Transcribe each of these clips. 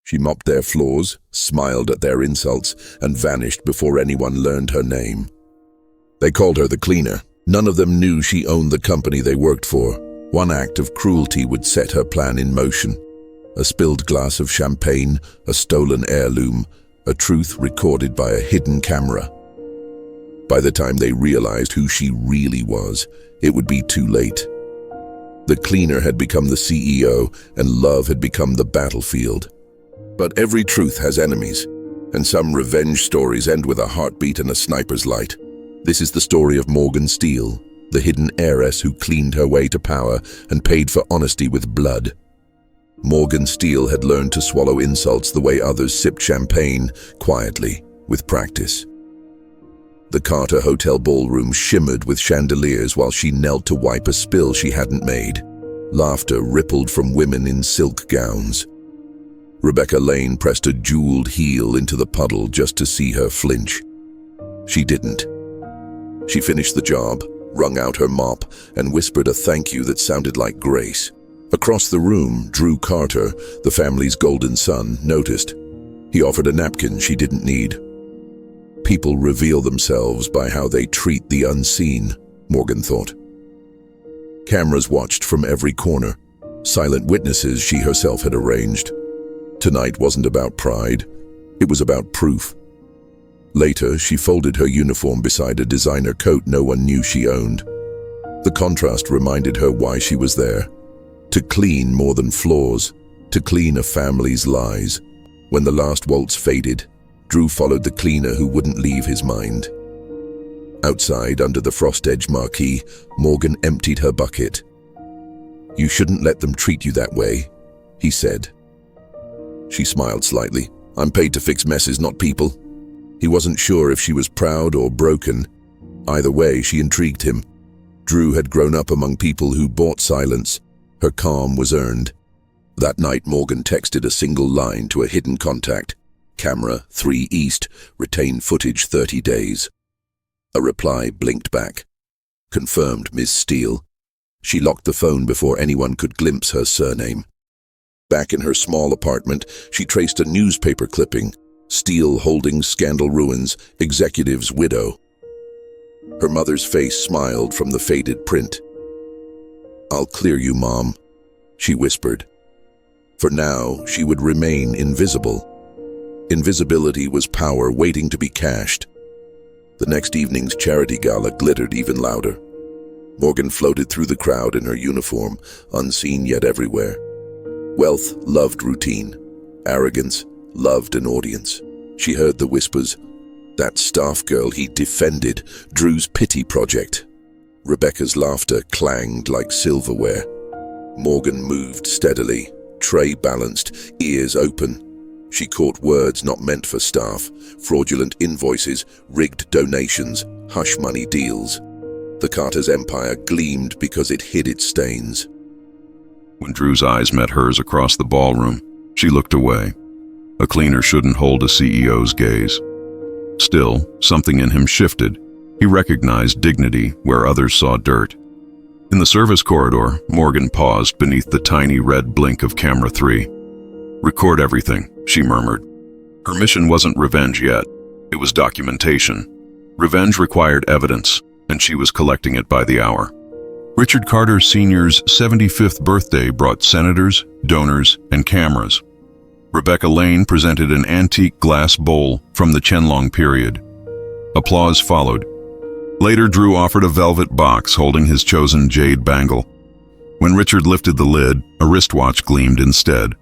She mopped their floors, smiled at their insults, and vanished before anyone learned her name. They called her the cleaner. None of them knew she owned the company they worked for. One act of cruelty would set her plan in motion. A spilled glass of champagne, a stolen heirloom, a truth recorded by a hidden camera. By the time they realized who she really was, it would be too late. The cleaner had become the CEO, and love had become the battlefield. But every truth has enemies, and some revenge stories end with a heartbeat and a sniper's light. This is the story of Morgan Steele, the hidden heiress who cleaned her way to power and paid for honesty with blood. Morgan Steele had learned to swallow insults the way others sipped champagne, quietly, with practice. The Carter Hotel ballroom shimmered with chandeliers while she knelt to wipe a spill she hadn't made. Laughter rippled from women in silk gowns. Rebecca Lane pressed a jeweled heel into the puddle just to see her flinch. She didn't. She finished the job, wrung out her mop, and whispered a thank you that sounded like grace. Across the room, Drew Carter, the family's golden son, noticed. He offered a napkin she didn't need. People reveal themselves by how they treat the unseen, Morgan thought. Cameras watched from every corner, silent witnesses she herself had arranged. Tonight wasn't about pride, it was about proof. Later, she folded her uniform beside a designer coat no one knew she owned. The contrast reminded her why she was there. To clean more than flaws, to clean a family's lies. When the last waltz faded, Drew followed the cleaner who wouldn't leave his mind. Outside, under the frost-edge marquee, Morgan emptied her bucket. "You shouldn't let them treat you that way," he said. She smiled slightly. "I'm paid to fix messes, not people." He wasn't sure if she was proud or broken. Either way, she intrigued him. Drew had grown up among people who bought silence. Her calm was earned. That night, Morgan texted a single line to a hidden contact. Camera 3 East, retain footage 30 days. A reply blinked back. Confirmed, Ms. Steele. She locked the phone before anyone could glimpse her surname. Back in her small apartment, she traced a newspaper clipping. Steele Holdings scandal ruins, executive's widow. Her mother's face smiled from the faded print. "I'll clear you, Mom," she whispered. For now, she would remain invisible. Invisibility was power waiting to be cashed. The next evening's charity gala glittered even louder. Morgan floated through the crowd in her uniform, unseen yet everywhere. Wealth loved routine. Arrogance loved an audience. She heard the whispers. That staff girl he defended, Drew's pity project. Rebecca's laughter clanged like silverware. Morgan moved steadily, tray balanced, ears open. She caught words not meant for staff, fraudulent invoices, rigged donations, hush money deals. The Carter's empire gleamed because it hid its stains. When Drew's eyes met hers across the ballroom, she looked away. A cleaner shouldn't hold a CEO's gaze. Still, something in him shifted. He recognized dignity where others saw dirt. In the service corridor, Morgan paused beneath the tiny red blink of camera 3. "Record everything," she murmured. Her mission wasn't revenge yet. It was documentation. Revenge required evidence, and she was collecting it by the hour. Richard Carter Sr.'s 75th birthday brought senators, donors, and cameras. Rebecca Lane presented an antique glass bowl from the Qianlong period. Applause followed. Later, Drew offered a velvet box holding his chosen jade bangle. When Richard lifted the lid, a wristwatch gleamed instead.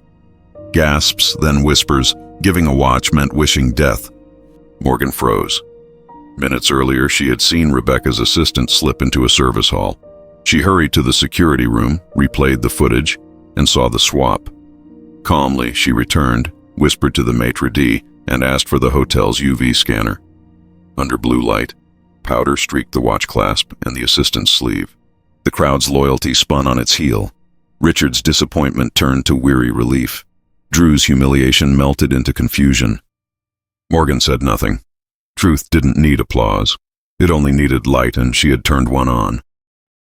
Gasps, then whispers. Giving a watch meant wishing death. Morgan froze. Minutes earlier, she had seen Rebecca's assistant slip into a service hall. She hurried to the security room, replayed the footage, and saw the swap. Calmly, she returned, whispered to the maitre d', and asked for the hotel's UV scanner. Under blue light, powder streaked the watch clasp and the assistant's sleeve. The crowd's loyalty spun on its heel. Richard's disappointment turned to weary relief. Drew's humiliation melted into confusion. Morgan said nothing. Truth didn't need applause. It only needed light, and she had turned one on.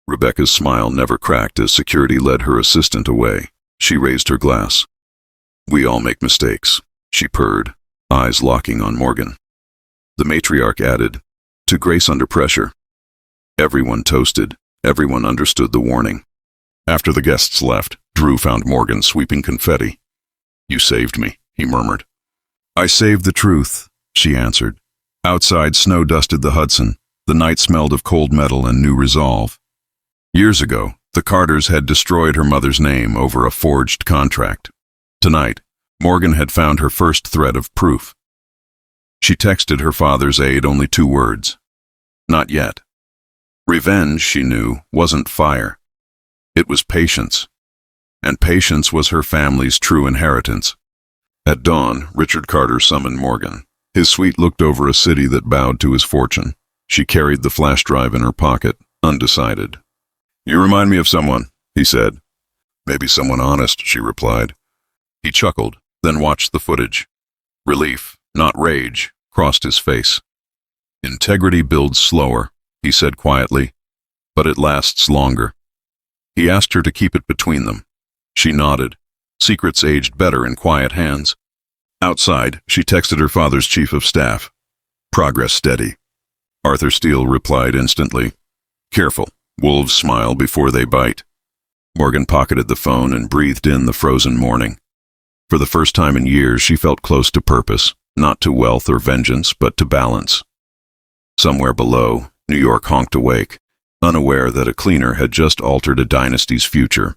Rebecca's smile never cracked as security led her assistant away. She raised her glass. We all make mistakes, she purred, eyes locking on Morgan. The matriarch added, to grace under pressure. Everyone toasted, everyone understood the warning. After the guests left, Drew found Morgan sweeping confetti. You saved me, he murmured. I saved the truth, she answered. Outside, snow dusted the Hudson. The night smelled of cold metal and new resolve. Years ago, the Carters had destroyed her mother's name over a forged contract. Tonight, Morgan had found her first thread of proof. She texted her father's aide only 2 words. Not yet. Revenge, she knew, wasn't fire. It was patience. And patience was her family's true inheritance. At dawn, Richard Carter summoned Morgan. His suite looked over a city that bowed to his fortune. She carried the flash drive in her pocket, undecided. You remind me of someone, he said. Maybe someone honest, she replied. He chuckled, then watched the footage. Relief, not rage, crossed his face. Integrity builds slower, he said quietly, but it lasts longer. He asked her to keep it between them. She nodded. Secrets aged better in quiet hands. Outside, she texted her father's chief of staff. Progress steady. Arthur Steele replied instantly. Careful, wolves smile before they bite. Morgan pocketed the phone and breathed in the frozen morning. For the first time in years, she felt close to purpose, not to wealth or vengeance, but to balance. Somewhere below, New York honked awake, unaware that a cleaner had just altered a dynasty's future.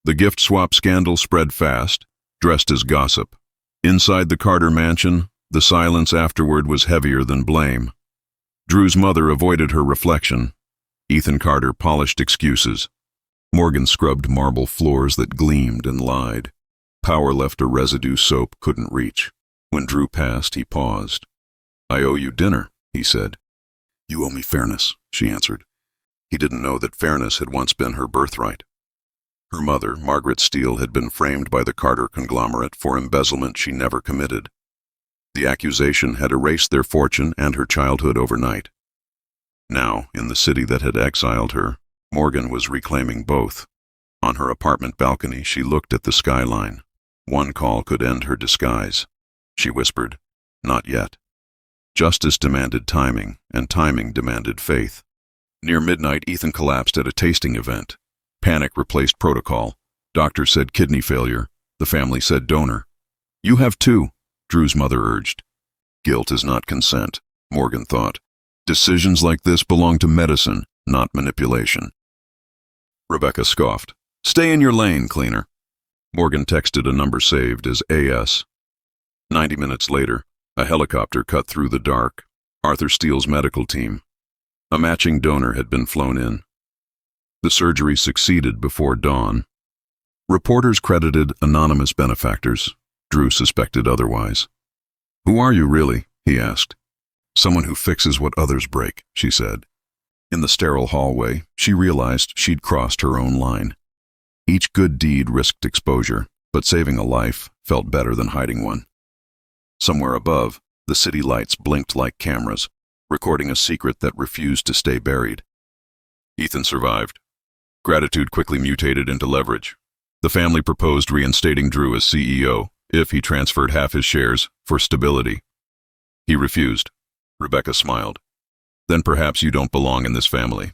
The gift swap scandal spread fast, dressed as gossip. Inside the Carter mansion, the silence afterward was heavier than blame. Drew's mother avoided her reflection. Ethan Carter polished excuses. Morgan scrubbed marble floors that gleamed and lied. Power left a residue soap couldn't reach. When Drew passed, he paused. I owe you dinner, he said. You owe me fairness, she answered. He didn't know that fairness had once been her birthright. Her mother, Margaret Steele, had been framed by the Carter conglomerate for embezzlement she never committed. The accusation had erased their fortune and her childhood overnight. Now, in the city that had exiled her, Morgan was reclaiming both. On her apartment balcony, she looked at the skyline. One call could end her disguise. She whispered, not yet. Justice demanded timing, and timing demanded faith. Near midnight, Ethan collapsed at a tasting event. Panic replaced protocol. Doctor said kidney failure. The family said donor. You have 2, Drew's mother urged. Guilt is not consent, Morgan thought. Decisions like this belong to medicine, not manipulation. Rebecca scoffed. Stay in your lane, cleaner. Morgan texted a number saved as AS. 90 minutes later, a helicopter cut through the dark. Arthur Steele's medical team. A matching donor had been flown in. The surgery succeeded before dawn. Reporters credited anonymous benefactors. Drew suspected otherwise. Who are you really? He asked. Someone who fixes what others break, she said. In the sterile hallway, she realized she'd crossed her own line. Each good deed risked exposure, but saving a life felt better than hiding one. Somewhere above, the city lights blinked like cameras, recording a secret that refused to stay buried. Ethan survived. Gratitude quickly mutated into leverage. The family proposed reinstating Drew as CEO if he transferred half his shares for stability. He refused. Rebecca smiled. Then perhaps you don't belong in this family.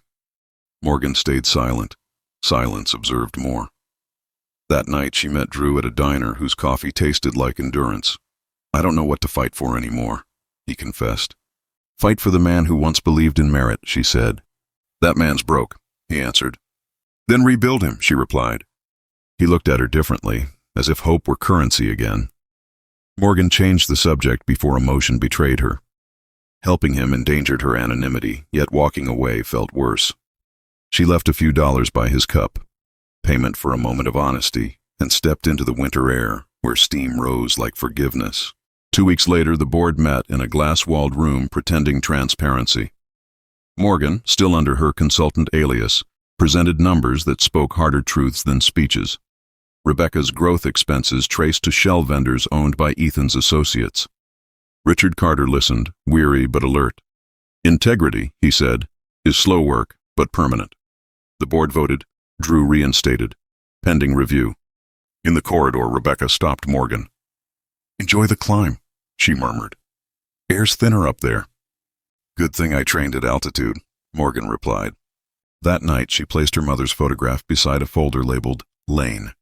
Morgan stayed silent. Silence observed more. That night she met Drew at a diner whose coffee tasted like endurance. I don't know what to fight for anymore, he confessed. Fight for the man who once believed in merit, she said. That man's broke, he answered. Then rebuild him, she replied. He looked at her differently, as if hope were currency again. Morgan changed the subject before emotion betrayed her. Helping him endangered her anonymity, yet walking away felt worse. She left a few dollars by his cup, payment for a moment of honesty, and stepped into the winter air, where steam rose like forgiveness. 2 weeks later, the board met in a glass-walled room pretending transparency. Morgan, still under her consultant alias, presented numbers that spoke harder truths than speeches. Rebecca's growth expenses traced to shell vendors owned by Ethan's associates. Richard Carter listened, weary but alert. Integrity, he said, is slow work, but permanent. The board voted. Drew reinstated. Pending review. In the corridor, Rebecca stopped Morgan. "Enjoy the climb," she murmured. "Air's thinner up there." "Good thing I trained at altitude," Morgan replied. That night, she placed her mother's photograph beside a folder labeled Lane.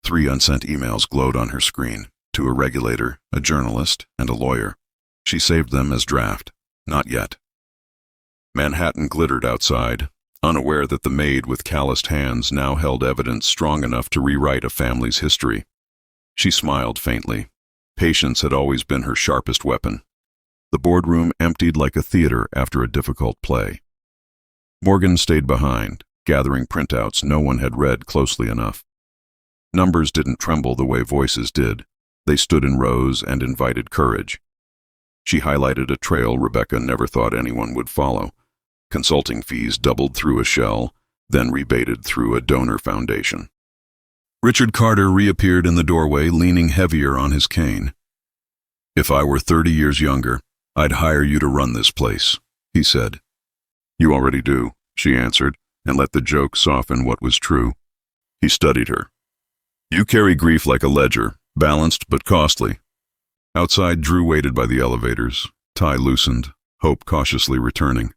3 unsent emails glowed on her screen, to a regulator, a journalist, and a lawyer. She saved them as draft. Not yet. Manhattan glittered outside, unaware that the maid with calloused hands now held evidence strong enough to rewrite a family's history. She smiled faintly. Patience had always been her sharpest weapon. The boardroom emptied like a theater after a difficult play. Morgan stayed behind, gathering printouts no one had read closely enough. Numbers didn't tremble the way voices did. They stood in rows and invited courage. She highlighted a trail Rebecca never thought anyone would follow. Consulting fees doubled through a shell, then rebated through a donor foundation. Richard Carter reappeared in the doorway, leaning heavier on his cane. "If I were 30 years younger, I'd hire you to run this place," he said. "You already do," she answered, and let the joke soften what was true. He studied her. "You carry grief like a ledger, balanced but costly." Outside, Drew waited by the elevators, tie loosened, hope cautiously returning.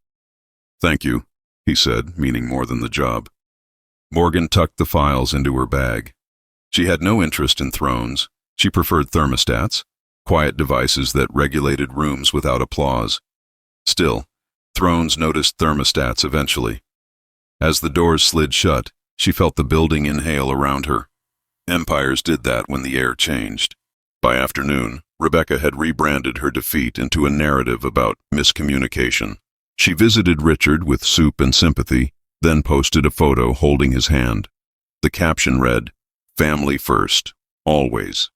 "Thank you," he said, meaning more than the job. Morgan tucked the files into her bag. She had no interest in thrones. She preferred thermostats, quiet devices that regulated rooms without applause. Still, thrones noticed thermostats eventually. As the doors slid shut, she felt the building inhale around her. Empires did that when the air changed. By afternoon, Rebecca had rebranded her defeat into a narrative about miscommunication. She visited Richard with soup and sympathy, then posted a photo holding his hand. The caption read, "Family first, always."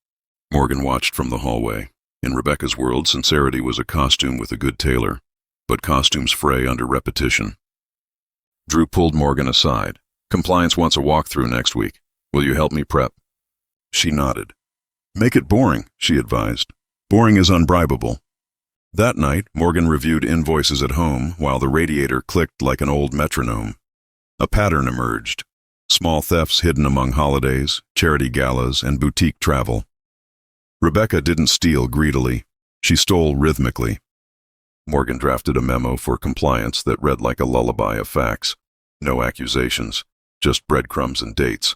Morgan watched from the hallway. In Rebecca's world, sincerity was a costume with a good tailor, but costumes fray under repetition. Drew pulled Morgan aside. "Compliance wants a walkthrough next week. Will you help me prep?" She nodded. "Make it boring," she advised. "Boring is unbribable." That night, Morgan reviewed invoices at home while the radiator clicked like an old metronome. A pattern emerged. Small thefts hidden among holidays, charity galas, and boutique travel. Rebecca didn't steal greedily. She stole rhythmically. Morgan drafted a memo for compliance that read like a lullaby of facts. No accusations, just breadcrumbs and dates.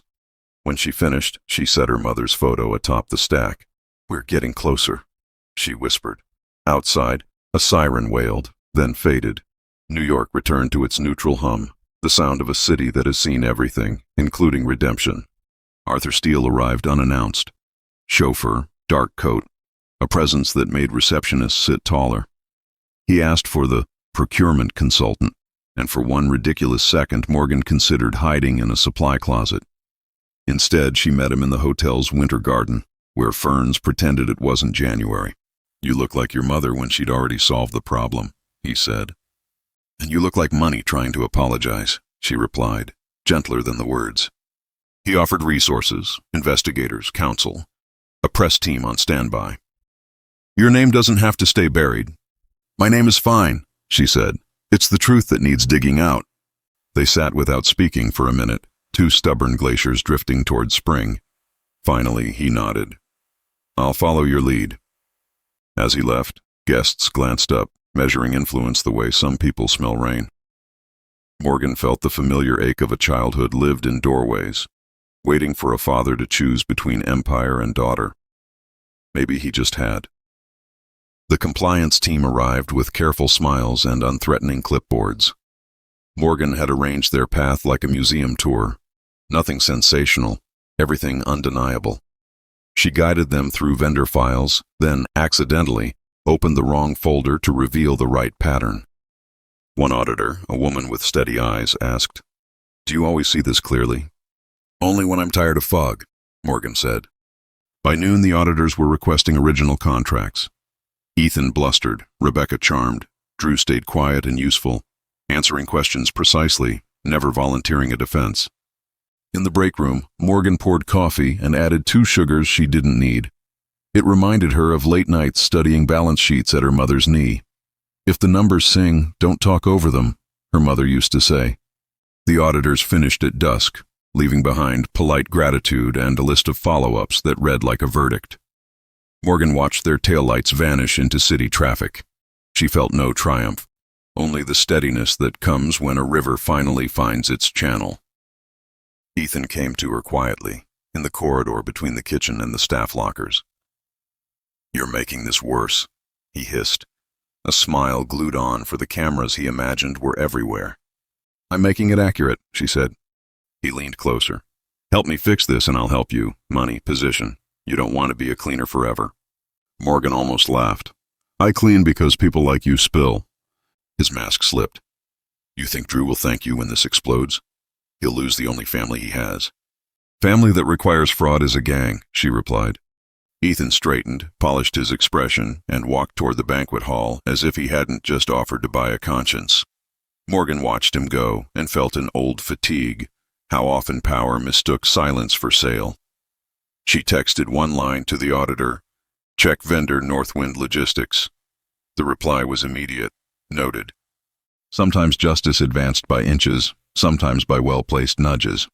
When she finished, she set her mother's photo atop the stack. "We're getting closer," she whispered. Outside, a siren wailed, then faded. New York returned to its neutral hum, the sound of a city that has seen everything, including redemption. Arthur Steele arrived unannounced. Chauffeur, dark coat, a presence that made receptionists sit taller. He asked for the procurement consultant, and for one ridiculous second Morgan considered hiding in a supply closet. Instead, she met him in the hotel's winter garden, where ferns pretended it wasn't January. "You look like your mother when she'd already solved the problem," he said. "And you look like money trying to apologize," she replied, gentler than the words. He offered resources, investigators, counsel, a press team on standby. "Your name doesn't have to stay buried." "My name is fine," she said. "It's the truth that needs digging out." They sat without speaking for a minute, 2 stubborn glaciers drifting toward spring. Finally, he nodded. "I'll follow your lead." As he left, guests glanced up, measuring influence the way some people smell rain. Morgan felt the familiar ache of a childhood lived in doorways, waiting for a father to choose between empire and daughter. Maybe he just had. The compliance team arrived with careful smiles and unthreatening clipboards. Morgan had arranged their path like a museum tour. Nothing sensational, everything undeniable. She guided them through vendor files, then, accidentally, opened the wrong folder to reveal the right pattern. One auditor, a woman with steady eyes, asked, "Do you always see this clearly?" "Only when I'm tired of fog," Morgan said. By noon, the auditors were requesting original contracts. Ethan blustered, Rebecca charmed, Drew stayed quiet and useful, answering questions precisely, never volunteering a defense. In the break room, Morgan poured coffee and added 2 sugars she didn't need. It reminded her of late nights studying balance sheets at her mother's knee. "If the numbers sing, don't talk over them," her mother used to say. The auditors finished at dusk, leaving behind polite gratitude and a list of follow-ups that read like a verdict. Morgan watched their taillights vanish into city traffic. She felt no triumph, only the steadiness that comes when a river finally finds its channel. Ethan came to her quietly, in the corridor between the kitchen and the staff lockers. "You're making this worse," he hissed, a smile glued on for the cameras he imagined were everywhere. "I'm making it accurate," she said. He leaned closer. "Help me fix this and I'll help you. Money, position. You don't want to be a cleaner forever." Morgan almost laughed. "I clean because people like you spill." His mask slipped. "You think Drew will thank you when this explodes? He'll lose the only family he has." "Family that requires fraud is a gang," she replied. Ethan straightened, polished his expression, and walked toward the banquet hall as if he hadn't just offered to buy a conscience. Morgan watched him go and felt an old fatigue, how often power mistook silence for sale. She texted one line to the auditor, "Check vendor Northwind Logistics." The reply was immediate, noted. Sometimes justice advanced by inches, sometimes by well-placed nudges.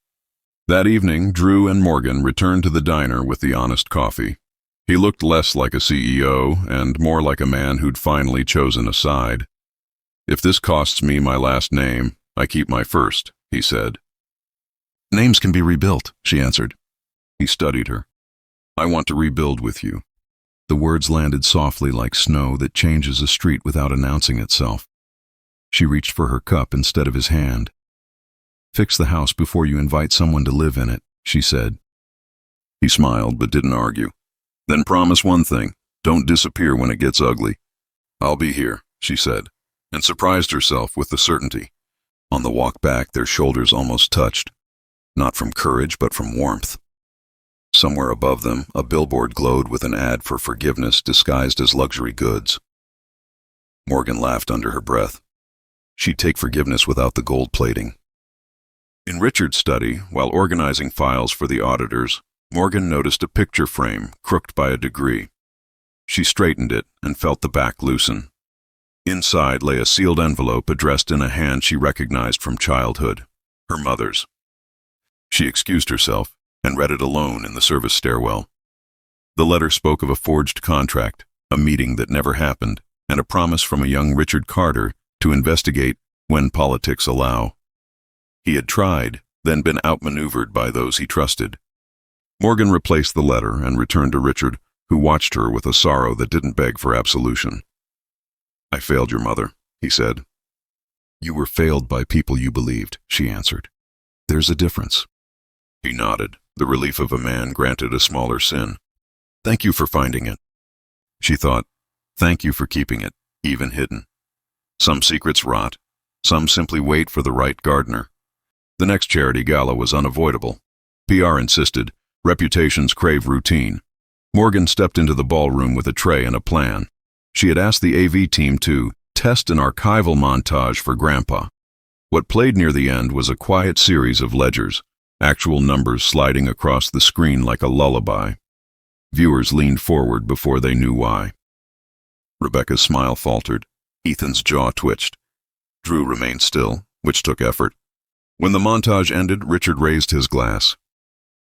That evening, Drew and Morgan returned to the diner with the honest coffee. He looked less like a CEO and more like a man who'd finally chosen a side. "If this costs me my last name, I keep my first," he said. "Names can be rebuilt," she answered. He studied her. "I want to rebuild with you." The words landed softly like snow that changes a street without announcing itself. She reached for her cup instead of his hand. "Fix the house before you invite someone to live in it," she said. He smiled but didn't argue. "Then promise one thing, don't disappear when it gets ugly." "I'll be here," she said, and surprised herself with the certainty. On the walk back, their shoulders almost touched, not from courage but from warmth. Somewhere above them, a billboard glowed with an ad for forgiveness disguised as luxury goods. Morgan laughed under her breath. She'd take forgiveness without the gold plating. In Richard's study, while organizing files for the auditors, Morgan noticed a picture frame crooked by a degree. She straightened it and felt the back loosen. Inside lay a sealed envelope addressed in a hand she recognized from childhood, her mother's. She excused herself and read it alone in the service stairwell. The letter spoke of a forged contract, a meeting that never happened, and a promise from a young Richard Carter to investigate when politics allow. He had tried, then been outmaneuvered by those he trusted. Morgan replaced the letter and returned to Richard, who watched her with a sorrow that didn't beg for absolution. "I failed your mother," he said. "You were failed by people you believed," she answered. "There's a difference." He nodded, the relief of a man granted a smaller sin. "Thank you for finding it." She thought, "Thank you for keeping it, even hidden." Some secrets rot, some simply wait for the right gardener. The next charity gala was unavoidable. PR insisted, reputations crave routine. Morgan stepped into the ballroom with a tray and a plan. She had asked the AV team to test an archival montage for Grandpa. What played near the end was a quiet series of ledgers, actual numbers sliding across the screen like a lullaby. Viewers leaned forward before they knew why. Rebecca's smile faltered. Ethan's jaw twitched. Drew remained still, which took effort. When the montage ended, Richard raised his glass.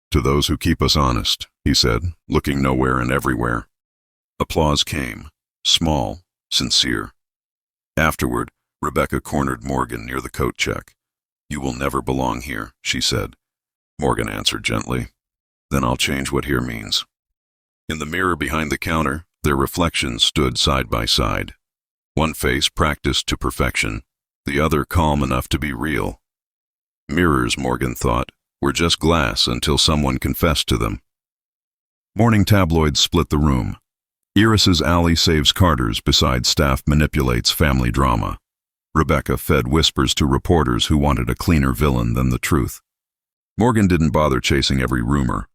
"To those who keep us honest," he said, looking nowhere and everywhere. Applause came, small, sincere. Afterward, Rebecca cornered Morgan near the coat check. "You will never belong here," she said. Morgan answered gently, "Then I'll change what here means." In the mirror behind the counter, their reflections stood side by side. One face practiced to perfection, the other calm enough to be real. Mirrors, Morgan thought, were just glass until someone confessed to them. Morning tabloids split the room. Iris's alley saves Carter's beside staff manipulates family drama. Rebecca fed whispers to reporters who wanted a cleaner villain than the truth. Morgan didn't bother chasing every rumor.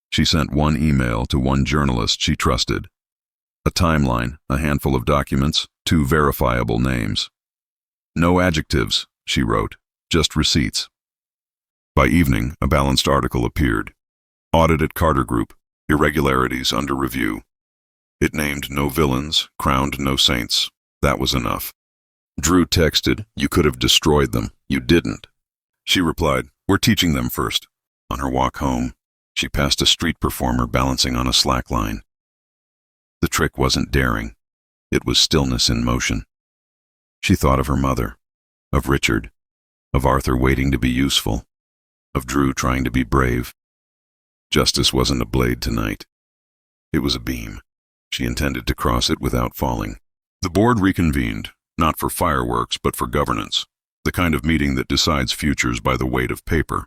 She sent one email to one journalist she trusted. A timeline, a handful of documents, 2 verifiable names. "No adjectives," she wrote, "just receipts." By evening, a balanced article appeared. Audit at Carter Group, irregularities under review. It named no villains, crowned no saints. That was enough. Drew texted, "You could have destroyed them. You didn't." She replied, "We're teaching them first. On her walk home, she passed a street performer balancing on a slackline. The trick wasn't daring. It was stillness in motion. She thought of her mother, of Richard, of Arthur waiting to be useful, of Drew trying to be brave. Justice wasn't a blade tonight. It was a beam. She intended to cross it without falling. The board reconvened, not for fireworks but for governance, the kind of meeting that decides futures by the weight of paper.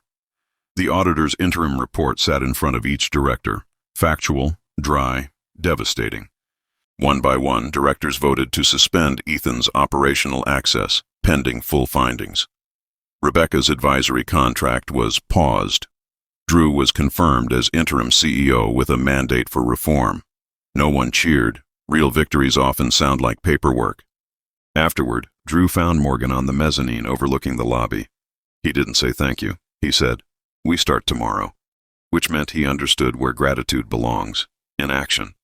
The auditor's interim report sat in front of each director, factual, dry, devastating. One by one, directors voted to suspend Ethan's operational access, pending full findings. Rebecca's advisory contract was paused. Drew was confirmed as interim CEO with a mandate for reform. No one cheered. Real victories often sound like paperwork. Afterward, Drew found Morgan on the mezzanine overlooking the lobby. He didn't say thank you. He said, "We start tomorrow," which meant he understood where gratitude belongs, in action.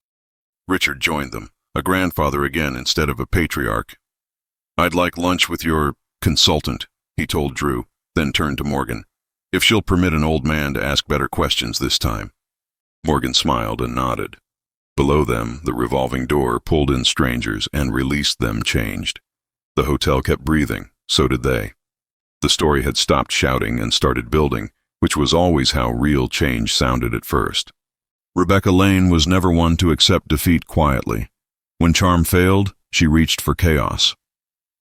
Richard joined them, a grandfather again instead of a patriarch. "I'd like lunch with your consultant," he told Drew, then turned to Morgan. "If she'll permit an old man to ask better questions this time." Morgan smiled and nodded. Below them, the revolving door pulled in strangers and released them changed. The hotel kept breathing, so did they. The story had stopped shouting and started building, which was always how real change sounded at first. Rebecca Lane was never one to accept defeat quietly. When charm failed, she reached for chaos.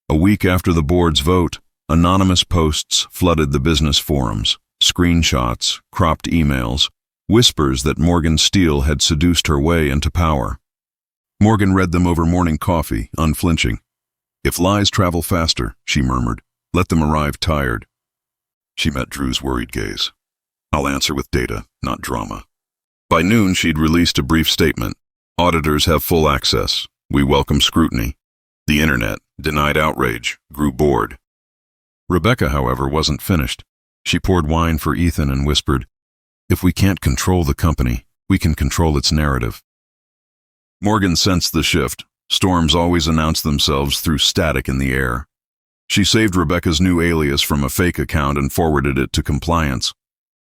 A week after the board's vote, anonymous posts flooded the business forums, screenshots, cropped emails, whispers that Morgan Steele had seduced her way into power. Morgan read them over morning coffee, unflinching. "If lies travel faster," she murmured, "let them arrive tired." She met Drew's worried gaze. "I'll answer with data, not drama." By noon, she'd released a brief statement. "Auditors have full access. We welcome scrutiny." The internet, denied outrage, grew bored. Rebecca, however, wasn't finished. She poured wine for Ethan and whispered, "If we can't control the company, we can control its narrative." Morgan sensed the shift. Storms always announce themselves through static in the air. She saved Rebecca's new alias from a fake account and forwarded it to compliance.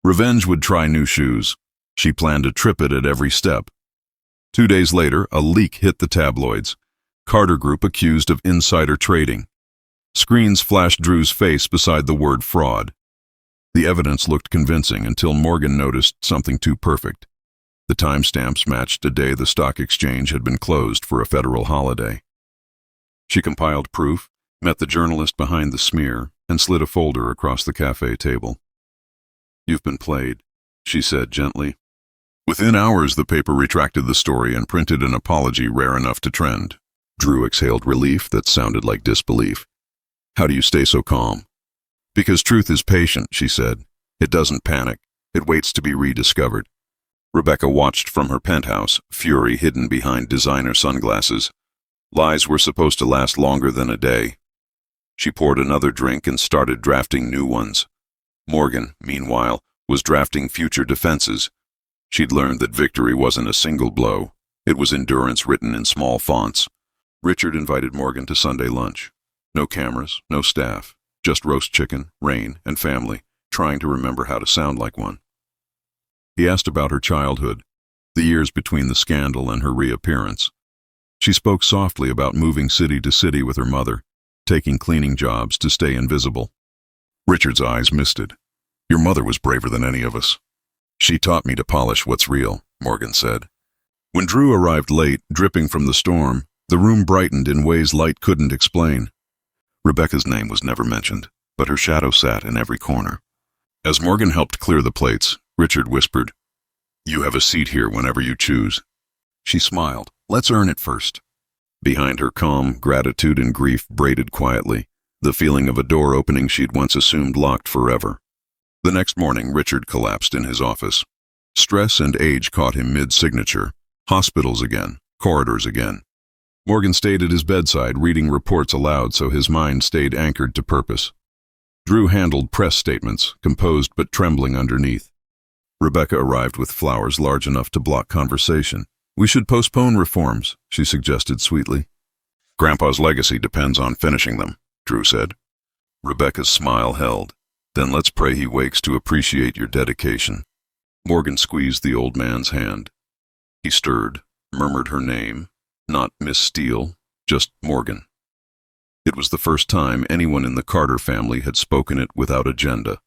Revenge would try new shoes. She planned to trip it at every step. 2 days later, a leak hit the tabloids. Carter Group accused of insider trading. Screens flashed Drew's face beside the word fraud. The evidence looked convincing until Morgan noticed something too perfect. The timestamps matched a day the stock exchange had been closed for a federal holiday. She compiled proof, met the journalist behind the smear, and slid a folder across the cafe table. "You've been played," she said gently. Within hours, the paper retracted the story and printed an apology rare enough to trend. Drew exhaled relief that sounded like disbelief. "How do you stay so calm?" "Because truth is patient," she said. "It doesn't panic. It waits to be rediscovered." Rebecca watched from her penthouse, fury hidden behind designer sunglasses. Lies were supposed to last longer than a day. She poured another drink and started drafting new ones. Morgan, meanwhile, was drafting future defenses. She'd learned that victory wasn't a single blow. It was endurance written in small fonts. Richard invited Morgan to Sunday lunch. No cameras, no staff, just roast chicken, rain, and family, trying to remember how to sound like one. He asked about her childhood, the years between the scandal and her reappearance. She spoke softly about moving city to city with her mother, taking cleaning jobs to stay invisible. Richard's eyes misted. "Your mother was braver than any of us." "She taught me to polish what's real," Morgan said. When Drew arrived late, dripping from the storm, the room brightened in ways light couldn't explain. Rebecca's name was never mentioned, but her shadow sat in every corner. As Morgan helped clear the plates, Richard whispered, "You have a seat here whenever you choose." She smiled. "Let's earn it first." Behind her calm, gratitude and grief braided quietly, the feeling of a door opening she'd once assumed locked forever. The next morning, Richard collapsed in his office. Stress and age caught him mid-signature. Hospitals again, corridors again. Morgan stayed at his bedside, reading reports aloud so his mind stayed anchored to purpose. Drew handled press statements, composed but trembling underneath. Rebecca arrived with flowers large enough to block conversation. "We should postpone reforms," she suggested sweetly. "Grandpa's legacy depends on finishing them," Drew said. Rebecca's smile held. Then let's pray he wakes to appreciate your dedication. Morgan squeezed the old man's hand. He stirred, murmured her name, not Miss Steele, just Morgan. It was the first time anyone in the Carter family had spoken it without agenda.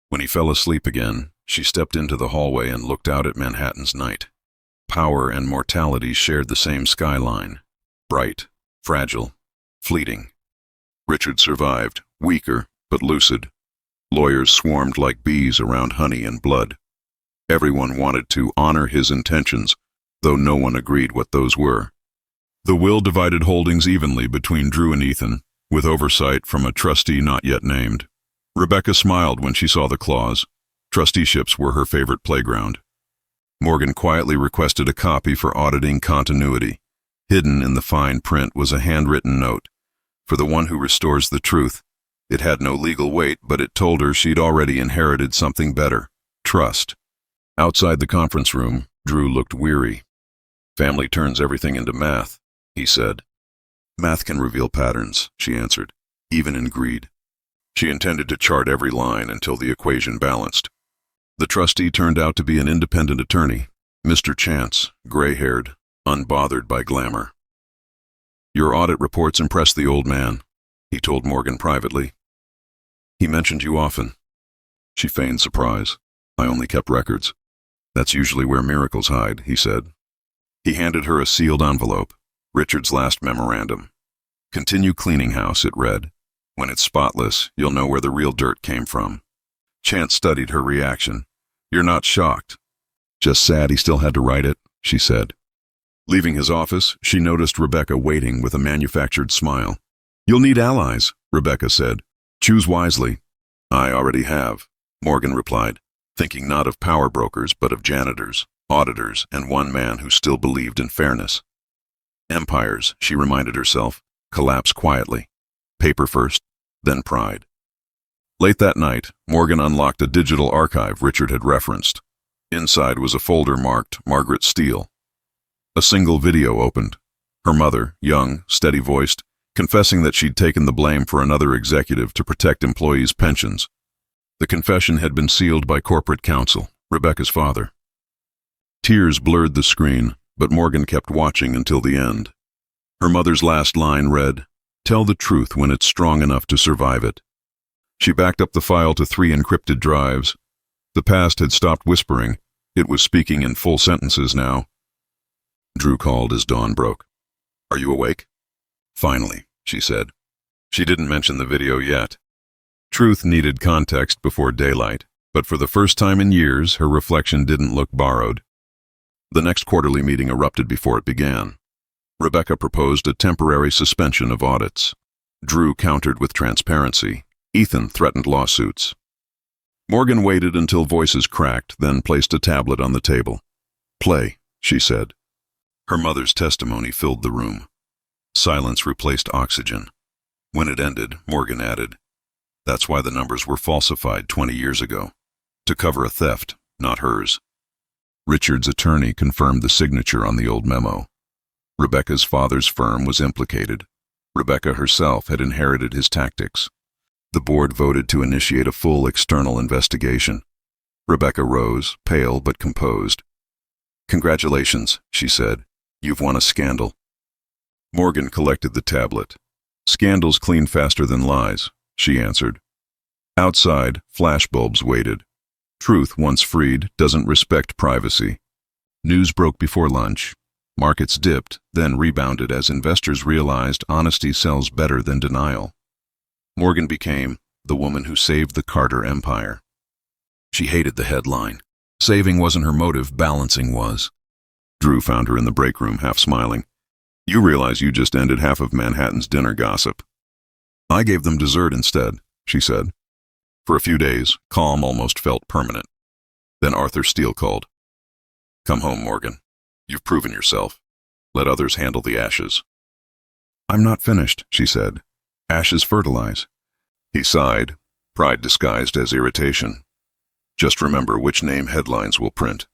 When he fell asleep again, she stepped into the hallway and looked out at Manhattan's night. Power and mortality shared the same skyline. Bright, fragile, fleeting. Richard survived, weaker but lucid. Lawyers swarmed like bees around honey and blood. Everyone wanted to honor his intentions, though no one agreed what those were. The will divided holdings evenly between Drew and Ethan, with oversight from a trustee not yet named. Rebecca smiled when she saw the clause. Trusteeships were her favorite playground. Morgan quietly requested a copy for auditing continuity. Hidden in the fine print was a handwritten note. For the one who restores the truth. It had no legal weight, but it told her she'd already inherited something better. Trust. Outside the conference room, Drew looked weary. Family turns everything into math, he said. Math can reveal patterns, she answered, even in greed. She intended to chart every line until the equation balanced. The trustee turned out to be an independent attorney, Mr. Chance, gray-haired, unbothered by glamour. Your audit reports impressed the old man, he told Morgan privately. He mentioned you often. She feigned surprise. I only kept records. That's usually where miracles hide, he said. He handed her a sealed envelope, Richard's last memorandum. Continue cleaning house, it read. When it's spotless, you'll know where the real dirt came from. Chance studied her reaction. You're not shocked. Just sad he still had to write it, she said. Leaving his office, she noticed Rebecca waiting with a manufactured smile. You'll need allies, Rebecca said. Choose wisely. I already have, Morgan replied, thinking not of power brokers but of janitors, auditors, and one man who still believed in fairness. Empires, she reminded herself, collapse quietly. Paper first, then pride. Late that night, Morgan unlocked a digital archive Richard had referenced. Inside was a folder marked Margaret Steele. A single video opened. Her mother, young, steady-voiced, confessing that she'd taken the blame for another executive to protect employees' pensions. The confession had been sealed by corporate counsel, Rebecca's father. Tears blurred the screen, but Morgan kept watching until the end. Her mother's last line read, Tell the truth when it's strong enough to survive it. She backed up the file to 3 encrypted drives. The past had stopped whispering. It was speaking in full sentences now. Drew called as dawn broke. Are you awake? Finally, she said. She didn't mention the video yet. Truth needed context before daylight, but for the first time in years, her reflection didn't look borrowed. The next quarterly meeting erupted before it began. Rebecca proposed a temporary suspension of audits. Drew countered with transparency. Ethan threatened lawsuits. Morgan waited until voices cracked, then placed a tablet on the table. Play, she said. Her mother's testimony filled the room. Silence replaced oxygen. When it ended, Morgan added, That's why the numbers were falsified 20 years ago. To cover a theft, not hers. Richard's attorney confirmed the signature on the old memo. Rebecca's father's firm was implicated. Rebecca herself had inherited his tactics. The board voted to initiate a full external investigation. Rebecca rose, pale but composed. Congratulations, she said. You've won a scandal. Morgan collected the tablet. Scandals clean faster than lies, she answered. Outside, flashbulbs waited. Truth, once freed, doesn't respect privacy. News broke before lunch. Markets dipped, then rebounded as investors realized honesty sells better than denial. Morgan became the woman who saved the Carter empire. She hated the headline. Saving wasn't her motive, balancing was. Drew found her in the break room, half smiling. You realize you just ended half of Manhattan's dinner gossip. I gave them dessert instead, she said. For a few days, calm almost felt permanent. Then Arthur Steele called. Come home, Morgan. You've proven yourself. Let others handle the ashes. I'm not finished, she said. Ashes fertilize. He sighed, pride disguised as irritation. Just remember which name headlines will print.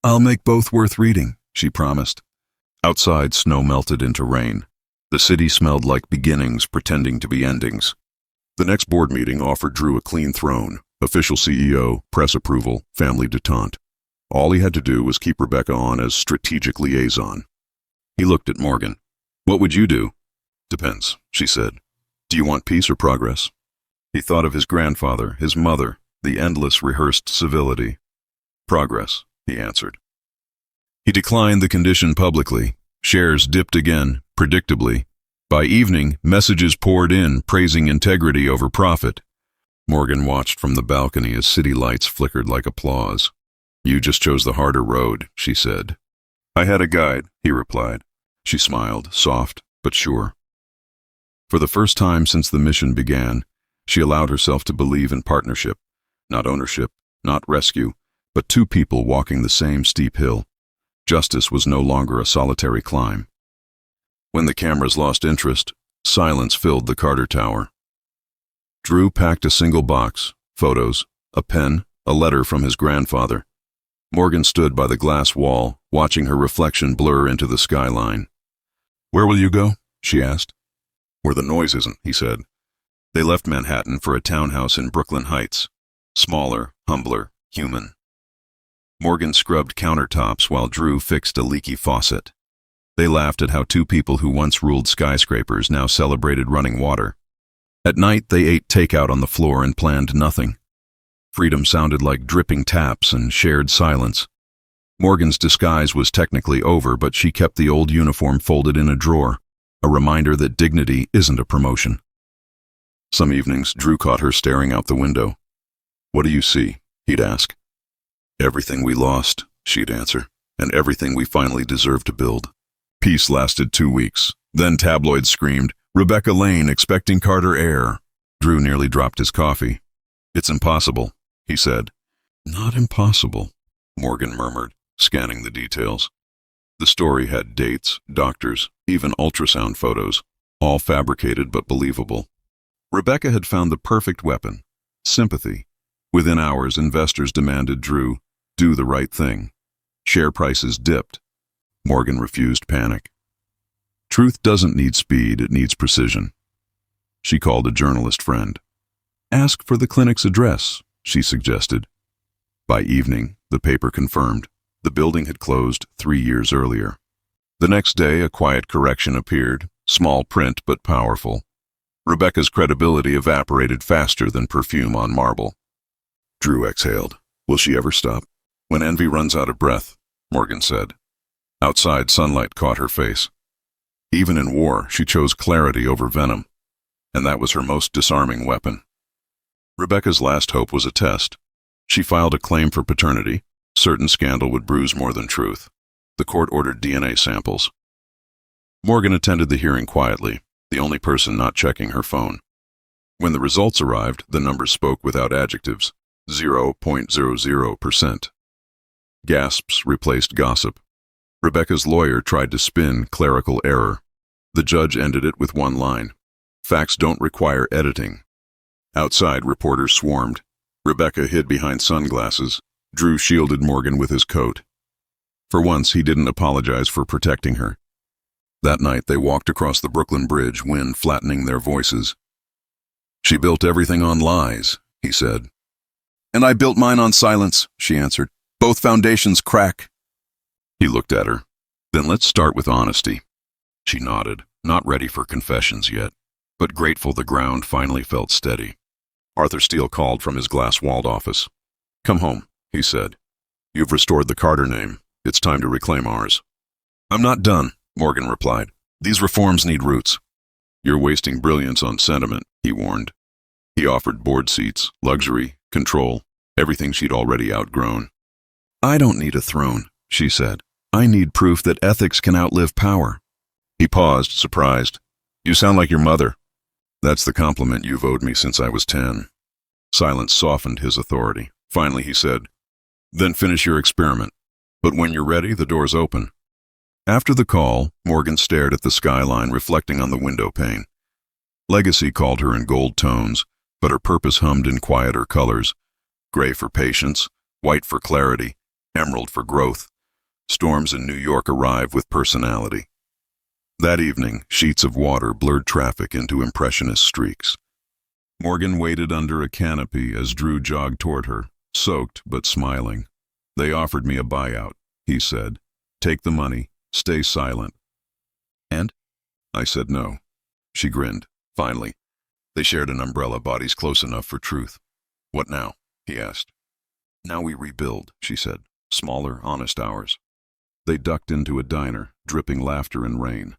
I'll make both worth reading, she promised. Outside, snow melted into rain. The city smelled like beginnings pretending to be endings. The next board meeting offered Drew a clean throne, official CEO, press approval, family detente. All he had to do was keep Rebecca on as strategic liaison. He looked at Morgan. "What would you do?" "Depends," she said. "Do you want peace or progress?" He thought of his grandfather, his mother, the endless rehearsed civility. "Progress," he answered. He declined the condition publicly. Shares dipped again, predictably. By evening, messages poured in, praising integrity over profit. Morgan watched from the balcony as city lights flickered like applause. "You just chose the harder road," she said. "I had a guide," he replied. She smiled, soft but sure. For the first time since the mission began, she allowed herself to believe in partnership, not ownership, not rescue, but two people walking the same steep hill. Justice was no longer a solitary climb. When the cameras lost interest, silence filled the Carter Tower. Drew packed a single box, photos, a pen, a letter from his grandfather. Morgan stood by the glass wall, watching her reflection blur into the skyline. "Where will you go?" she asked. "Where the noise isn't," he said. They left Manhattan for a townhouse in Brooklyn Heights. Smaller, humbler, human. Morgan scrubbed countertops while Drew fixed a leaky faucet. They laughed at how two people who once ruled skyscrapers now celebrated running water. At night, they ate takeout on the floor and planned nothing. Freedom sounded like dripping taps and shared silence. Morgan's disguise was technically over, but she kept the old uniform folded in a drawer, a reminder that dignity isn't a promotion. Some evenings, Drew caught her staring out the window. "What do you see?" he'd ask. "Everything we lost," she'd answer, "and everything we finally deserve to build." Peace lasted 2 weeks. Then tabloids screamed, "Rebecca Lane expecting Carter heir." Drew nearly dropped his coffee. "It's impossible," he said. "Not impossible," Morgan murmured, scanning the details. The story had dates, doctors, even ultrasound photos, all fabricated but believable. Rebecca had found the perfect weapon, sympathy. Within hours, investors demanded Drew do the right thing. Share prices dipped. Morgan refused panic. Truth doesn't need speed, it needs precision. She called a journalist friend. "Ask for the clinic's address," she suggested. By evening, the paper confirmed. The building had closed 3 years earlier. The next day, a quiet correction appeared, small print but powerful. Rebecca's credibility evaporated faster than perfume on marble. Drew exhaled. Will she ever stop? "When envy runs out of breath," Morgan said. Outside sunlight caught her face. Even in war, she chose clarity over venom, and that was her most disarming weapon. Rebecca's last hope was a test. She filed a claim for paternity. Certain scandal would bruise more than truth. The court ordered DNA samples. Morgan attended the hearing quietly, the only person not checking her phone. When the results arrived, the numbers spoke without adjectives. 0.00%. Gasps replaced gossip. Rebecca's lawyer tried to spin clerical error. The judge ended it with one line. "Facts don't require editing." Outside, reporters swarmed. Rebecca hid behind sunglasses. Drew shielded Morgan with his coat. For once, he didn't apologize for protecting her. That night, they walked across the Brooklyn Bridge, wind flattening their voices. "She built everything on lies," he said. "And I built mine on silence," she answered. "Both foundations crack." He looked at her. "Then let's start with honesty." She nodded, not ready for confessions yet, but grateful the ground finally felt steady. Arthur Steele called from his glass-walled office. "Come home," he said. "You've restored the Carter name. It's time to reclaim ours." "I'm not done," Morgan replied. "These reforms need roots." "You're wasting brilliance on sentiment," he warned. He offered board seats, luxury, control, everything she'd already outgrown. "I don't need a throne," she said. "I need proof that ethics can outlive power." He paused, surprised. "You sound like your mother." "That's the compliment you've owed me since I was 10. Silence softened his authority. Finally, he said, "Then finish your experiment. But when you're ready, the door's open." After the call, Morgan stared at the skyline reflecting on the window pane. Legacy called her in gold tones, but her purpose hummed in quieter colors. Gray for patience, white for clarity, emerald for growth. Storms in New York arrive with personality. That evening, sheets of water blurred traffic into impressionist streaks. Morgan waited under a canopy as Drew jogged toward her, soaked but smiling. "They offered me a buyout," he said. "Take the money, stay silent." "And?" I said no. She grinned. "Finally." They shared an umbrella, bodies close enough for truth. "What now?" he asked. "Now we rebuild," she said. "Smaller, honest hours." They ducked into a diner, dripping laughter and rain.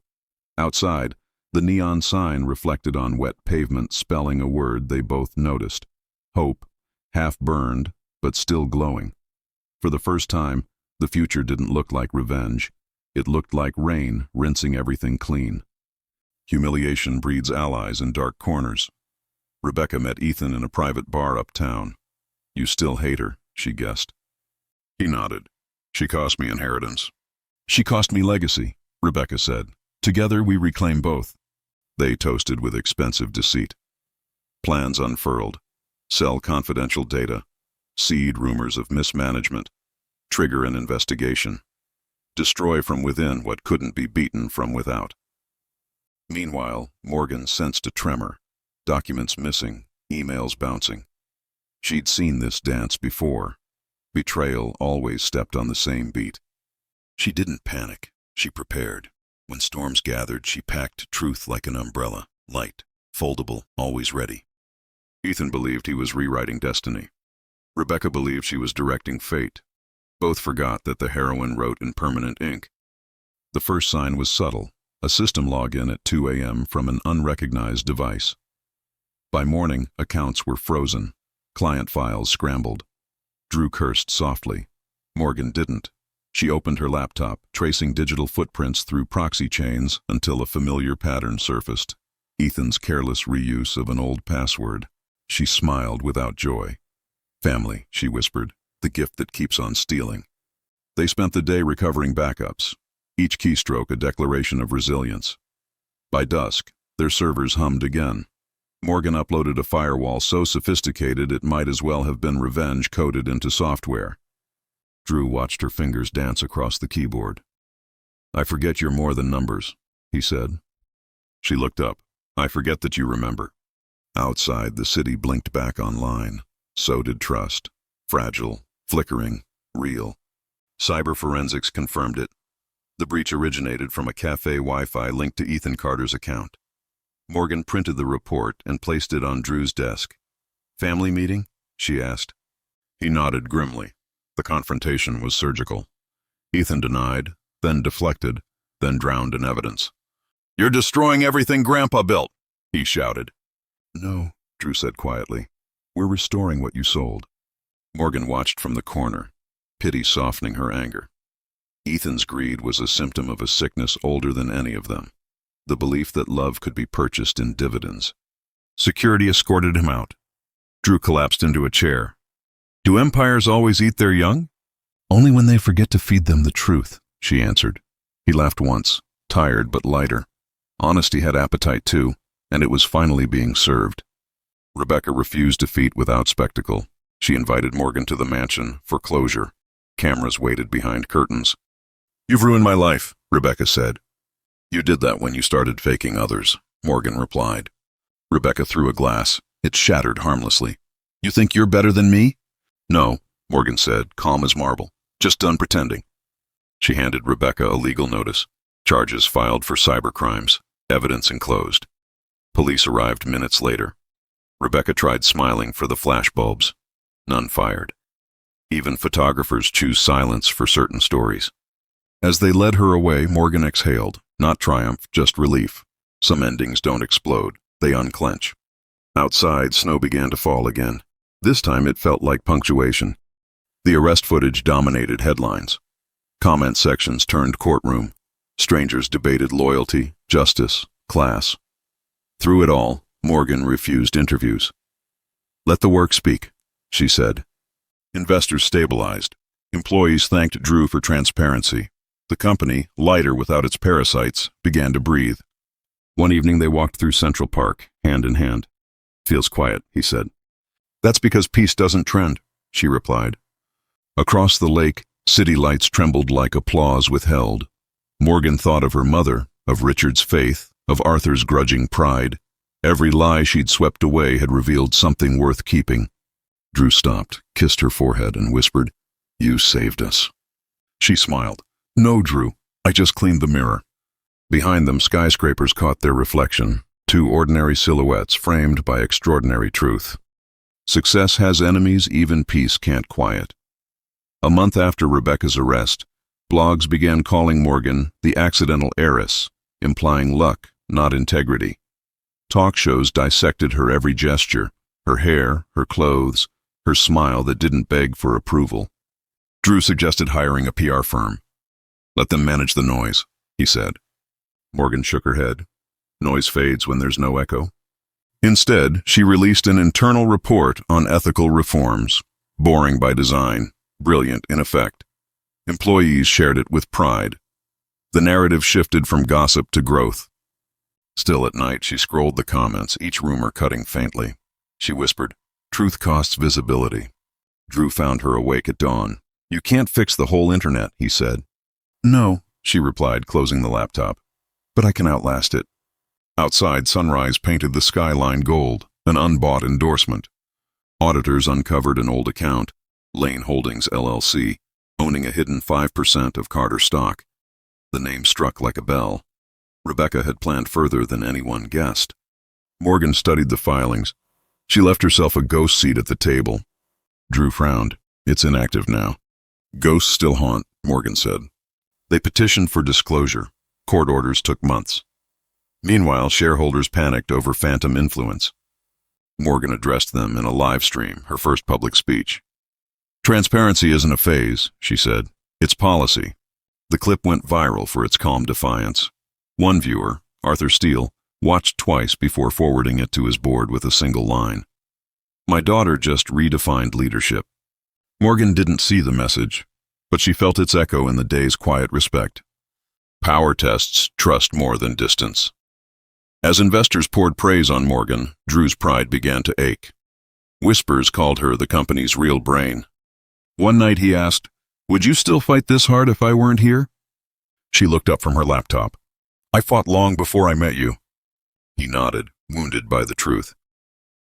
Outside, the neon sign reflected on wet pavement, spelling a word they both noticed. Hope, half burned, but still glowing. For the first time, the future didn't look like revenge. It looked like rain, rinsing everything clean. Humiliation breeds allies in dark corners. Rebecca met Ethan in a private bar uptown. "You still hate her," she guessed. He nodded. "She cost me inheritance." "She cost me legacy," Rebecca said. "Together we reclaim both." They toasted with expensive deceit. Plans unfurled. Sell confidential data. Seed rumors of mismanagement. Trigger an investigation. Destroy from within what couldn't be beaten from without. Meanwhile, Morgan sensed a tremor. Documents missing, emails bouncing. She'd seen this dance before. Betrayal always stepped on the same beat. She didn't panic. She prepared. When storms gathered, she packed truth like an umbrella, light, foldable, always ready. Ethan believed he was rewriting destiny. Rebecca believed she was directing fate. Both forgot that the heroine wrote in permanent ink. The first sign was subtle, a system login at 2 a.m. from an unrecognized device. By morning, accounts were frozen, client files scrambled. Drew cursed softly. Morgan didn't. She opened her laptop, tracing digital footprints through proxy chains until a familiar pattern surfaced. Ethan's careless reuse of an old password. She smiled without joy. "Family," she whispered, "the gift that keeps on stealing." They spent the day recovering backups, each keystroke a declaration of resilience. By dusk, their servers hummed again. Morgan uploaded a firewall so sophisticated it might as well have been revenge coded into software. Drew watched her fingers dance across the keyboard. "I forget you're more than numbers," he said. She looked up. "I forget that you remember." Outside, the city blinked back online. So did trust. Fragile, flickering, real. Cyber forensics confirmed it. The breach originated from a cafe Wi-Fi linked to Ethan Carter's account. Morgan printed the report and placed it on Drew's desk. "Family meeting?" she asked. He nodded grimly. The confrontation was surgical. Ethan denied, then deflected, then drowned in evidence. "You're destroying everything Grandpa built," he shouted. "No," Drew said quietly. "We're restoring what you sold." Morgan watched from the corner, pity softening her anger. Ethan's greed was a symptom of a sickness older than any of them, the belief that love could be purchased in dividends. Security escorted him out. Drew collapsed into a chair. "Do empires always eat their young?" "Only when they forget to feed them the truth," she answered. He laughed once, tired but lighter. Honesty had appetite too, and it was finally being served. Rebecca refused defeat without spectacle. She invited Morgan to the mansion for closure. Cameras waited behind curtains. "You've ruined my life," Rebecca said. "You did that when you started faking others," Morgan replied. Rebecca threw a glass. It shattered harmlessly. "You think you're better than me?" "No," Morgan said, calm as marble. "Just done pretending." She handed Rebecca a legal notice. Charges filed for cybercrimes. Evidence enclosed. Police arrived minutes later. Rebecca tried smiling for the flashbulbs. None fired. Even photographers choose silence for certain stories. As they led her away, Morgan exhaled. Not triumph, just relief. Some endings don't explode. They unclench. Outside, snow began to fall again. This time it felt like punctuation. The arrest footage dominated headlines. Comment sections turned courtroom. Strangers debated loyalty, justice, class. Through it all, Morgan refused interviews. "Let the work speak," she said. Investors stabilized. Employees thanked Drew for transparency. The company, lighter without its parasites, began to breathe. One evening they walked through Central Park, hand in hand. "Feels quiet," he said. "That's because peace doesn't trend," she replied. Across the lake, city lights trembled like applause withheld. Morgan thought of her mother, of Richard's faith, of Arthur's grudging pride. Every lie she'd swept away had revealed something worth keeping. Drew stopped, kissed her forehead, and whispered, "You saved us." She smiled. "No, Drew, I just cleaned the mirror." Behind them, skyscrapers caught their reflection, two ordinary silhouettes framed by extraordinary truth. Success has enemies even peace can't quiet. A month after Rebecca's arrest, blogs began calling Morgan the accidental heiress, implying luck, not integrity. Talk shows dissected her every gesture, her hair, her clothes, her smile that didn't beg for approval. Drew suggested hiring a PR firm. "Let them manage the noise," he said. Morgan shook her head. Noise fades when there's no echo. Instead, she released an internal report on ethical reforms, boring by design, brilliant in effect. Employees shared it with pride. The narrative shifted from gossip to growth. Still at night, she scrolled the comments, each rumor cutting faintly. She whispered, "Truth costs visibility." Drew found her awake at dawn. "You can't fix the whole internet," he said. "No," she replied, closing the laptop. "But I can outlast it." Outside, sunrise painted the skyline gold, an unbought endorsement. Auditors uncovered an old account, Lane Holdings LLC, owning a hidden 5% of Carter stock. The name struck like a bell. Rebecca had planned further than anyone guessed. Morgan studied the filings. She left herself a ghost seat at the table. Drew frowned. "It's inactive now." "Ghosts still haunt," Morgan said. They petitioned for disclosure. Court orders took months. Meanwhile, shareholders panicked over phantom influence. Morgan addressed them in a live stream, her first public speech. "Transparency isn't a phase," she said. "It's policy." The clip went viral for its calm defiance. One viewer, Arthur Steele, watched twice before forwarding it to his board with a single line. "My daughter just redefined leadership." Morgan didn't see the message, but she felt its echo in the day's quiet respect. Power tests trust more than distance. As investors poured praise on Morgan, Drew's pride began to ache. Whispers called her the company's real brain. One night he asked, "Would you still fight this hard if I weren't here?" She looked up from her laptop. "I fought long before I met you." He nodded, wounded by the truth.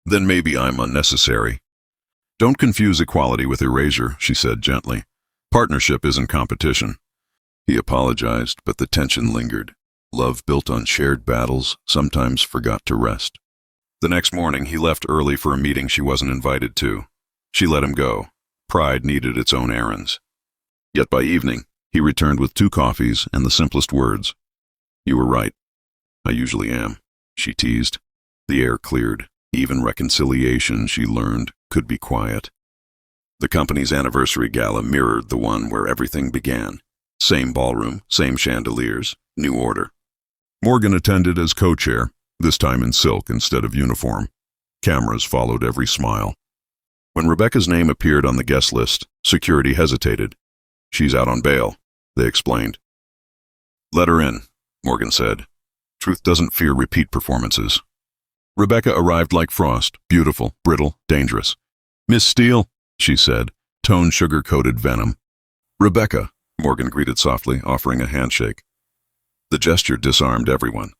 "Then maybe I'm unnecessary." "Don't confuse equality with erasure," she said gently. "Partnership isn't competition." He apologized, but the tension lingered. Love built on shared battles sometimes forgot to rest. The next morning, he left early for a meeting she wasn't invited to. She let him go. Pride needed its own errands. Yet by evening, he returned with 2 coffees and the simplest words. "You were right. I usually am," she teased. The air cleared. Even reconciliation, she learned, could be quiet. The company's anniversary gala mirrored the one where everything began. Same ballroom, same chandeliers, new order. Morgan attended as co-chair, this time in silk instead of uniform. Cameras followed every smile. When Rebecca's name appeared on the guest list, security hesitated. "She's out on bail," they explained. "Let her in," Morgan said. "Truth doesn't fear repeat performances." Rebecca arrived like frost, beautiful, brittle, dangerous. "Miss Steele," she said, tone sugar-coated venom. "Rebecca," Morgan greeted softly, offering a handshake. The gesture disarmed everyone.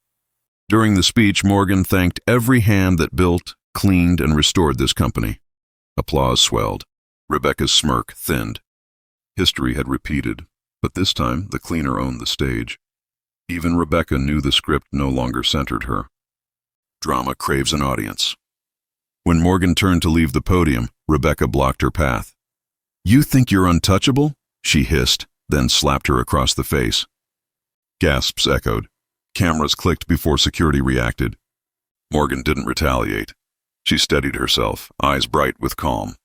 During the speech, Morgan thanked every hand that built, cleaned, and restored this company. Applause swelled. Rebecca's smirk thinned. History had repeated, but this time the cleaner owned the stage. Even Rebecca knew the script no longer centered her. Drama craves an audience. When Morgan turned to leave the podium, Rebecca blocked her path. "You think you're untouchable?" she hissed, then slapped her across the face. Gasps echoed. Cameras clicked before security reacted. Morgan didn't retaliate. She steadied herself, eyes bright with calm.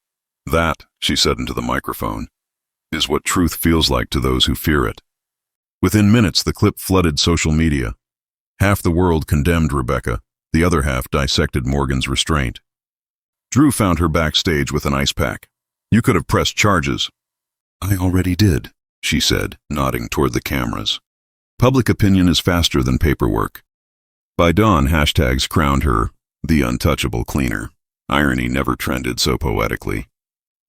"That," she said into the microphone, "is what truth feels like to those who fear it." Within minutes, the clip flooded social media. Half the world condemned Rebecca, the other half dissected Morgan's restraint. Drew found her backstage with an ice pack. "You could have pressed charges." "I already did," she said, nodding toward the cameras. Public opinion is faster than paperwork. By dawn, hashtags crowned her the untouchable cleaner. Irony never trended so poetically.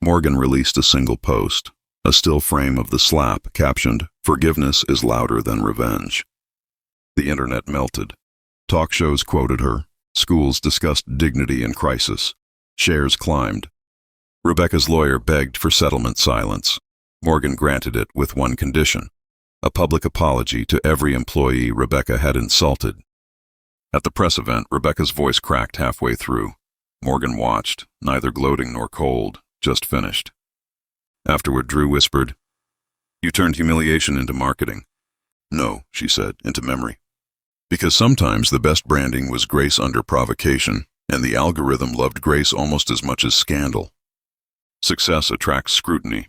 Morgan released a single post, a still frame of the slap, captioned, "Forgiveness is louder than revenge." The internet melted. Talk shows quoted her. Schools discussed dignity in crisis. Shares climbed. Rebecca's lawyer begged for settlement silence. Morgan granted it with one condition: a public apology to every employee Rebecca had insulted. At the press event, Rebecca's voice cracked halfway through. Morgan watched, neither gloating nor cold, just finished. Afterward, Drew whispered, "You turned humiliation into marketing." "No," she said, "into memory. Because sometimes the best branding was grace under provocation, and the algorithm loved grace almost as much as scandal. Success attracts scrutiny."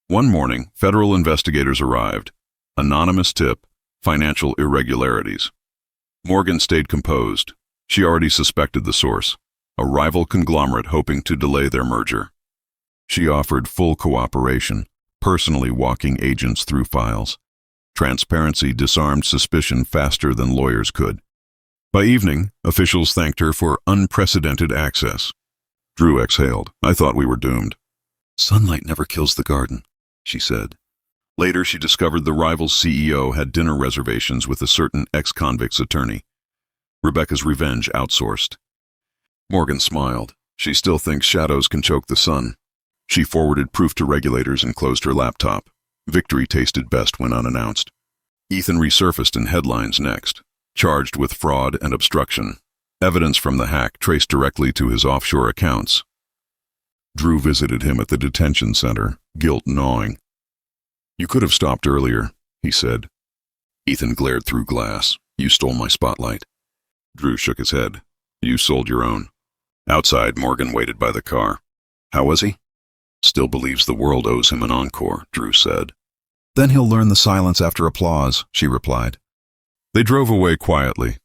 One morning, federal investigators arrived. Anonymous tip: financial irregularities. Morgan stayed composed. She already suspected the source, a rival conglomerate hoping to delay their merger. She offered full cooperation, personally walking agents through files. Transparency disarmed suspicion faster than lawyers could. By evening, officials thanked her for unprecedented access. Drew exhaled. "I thought we were doomed." "Sunlight never kills the garden," she said. Later, she discovered the rival's CEO had dinner reservations with a certain ex-convict's attorney. Rebecca's revenge outsourced. Morgan smiled. She still thinks shadows can choke the sun. She forwarded proof to regulators and closed her laptop. Victory tasted best when unannounced. Ethan resurfaced in headlines next, charged with fraud and obstruction. Evidence from the hack traced directly to his offshore accounts. Drew visited him at the detention center, guilt gnawing. "You could have stopped earlier," he said. Ethan glared through glass. "You stole my spotlight." Drew shook his head. "You sold your own." Outside, Morgan waited by the car. "How was he?" "Still believes the world owes him an encore," Drew said. "Then he'll learn the silence after applause," she replied. They drove away quietly.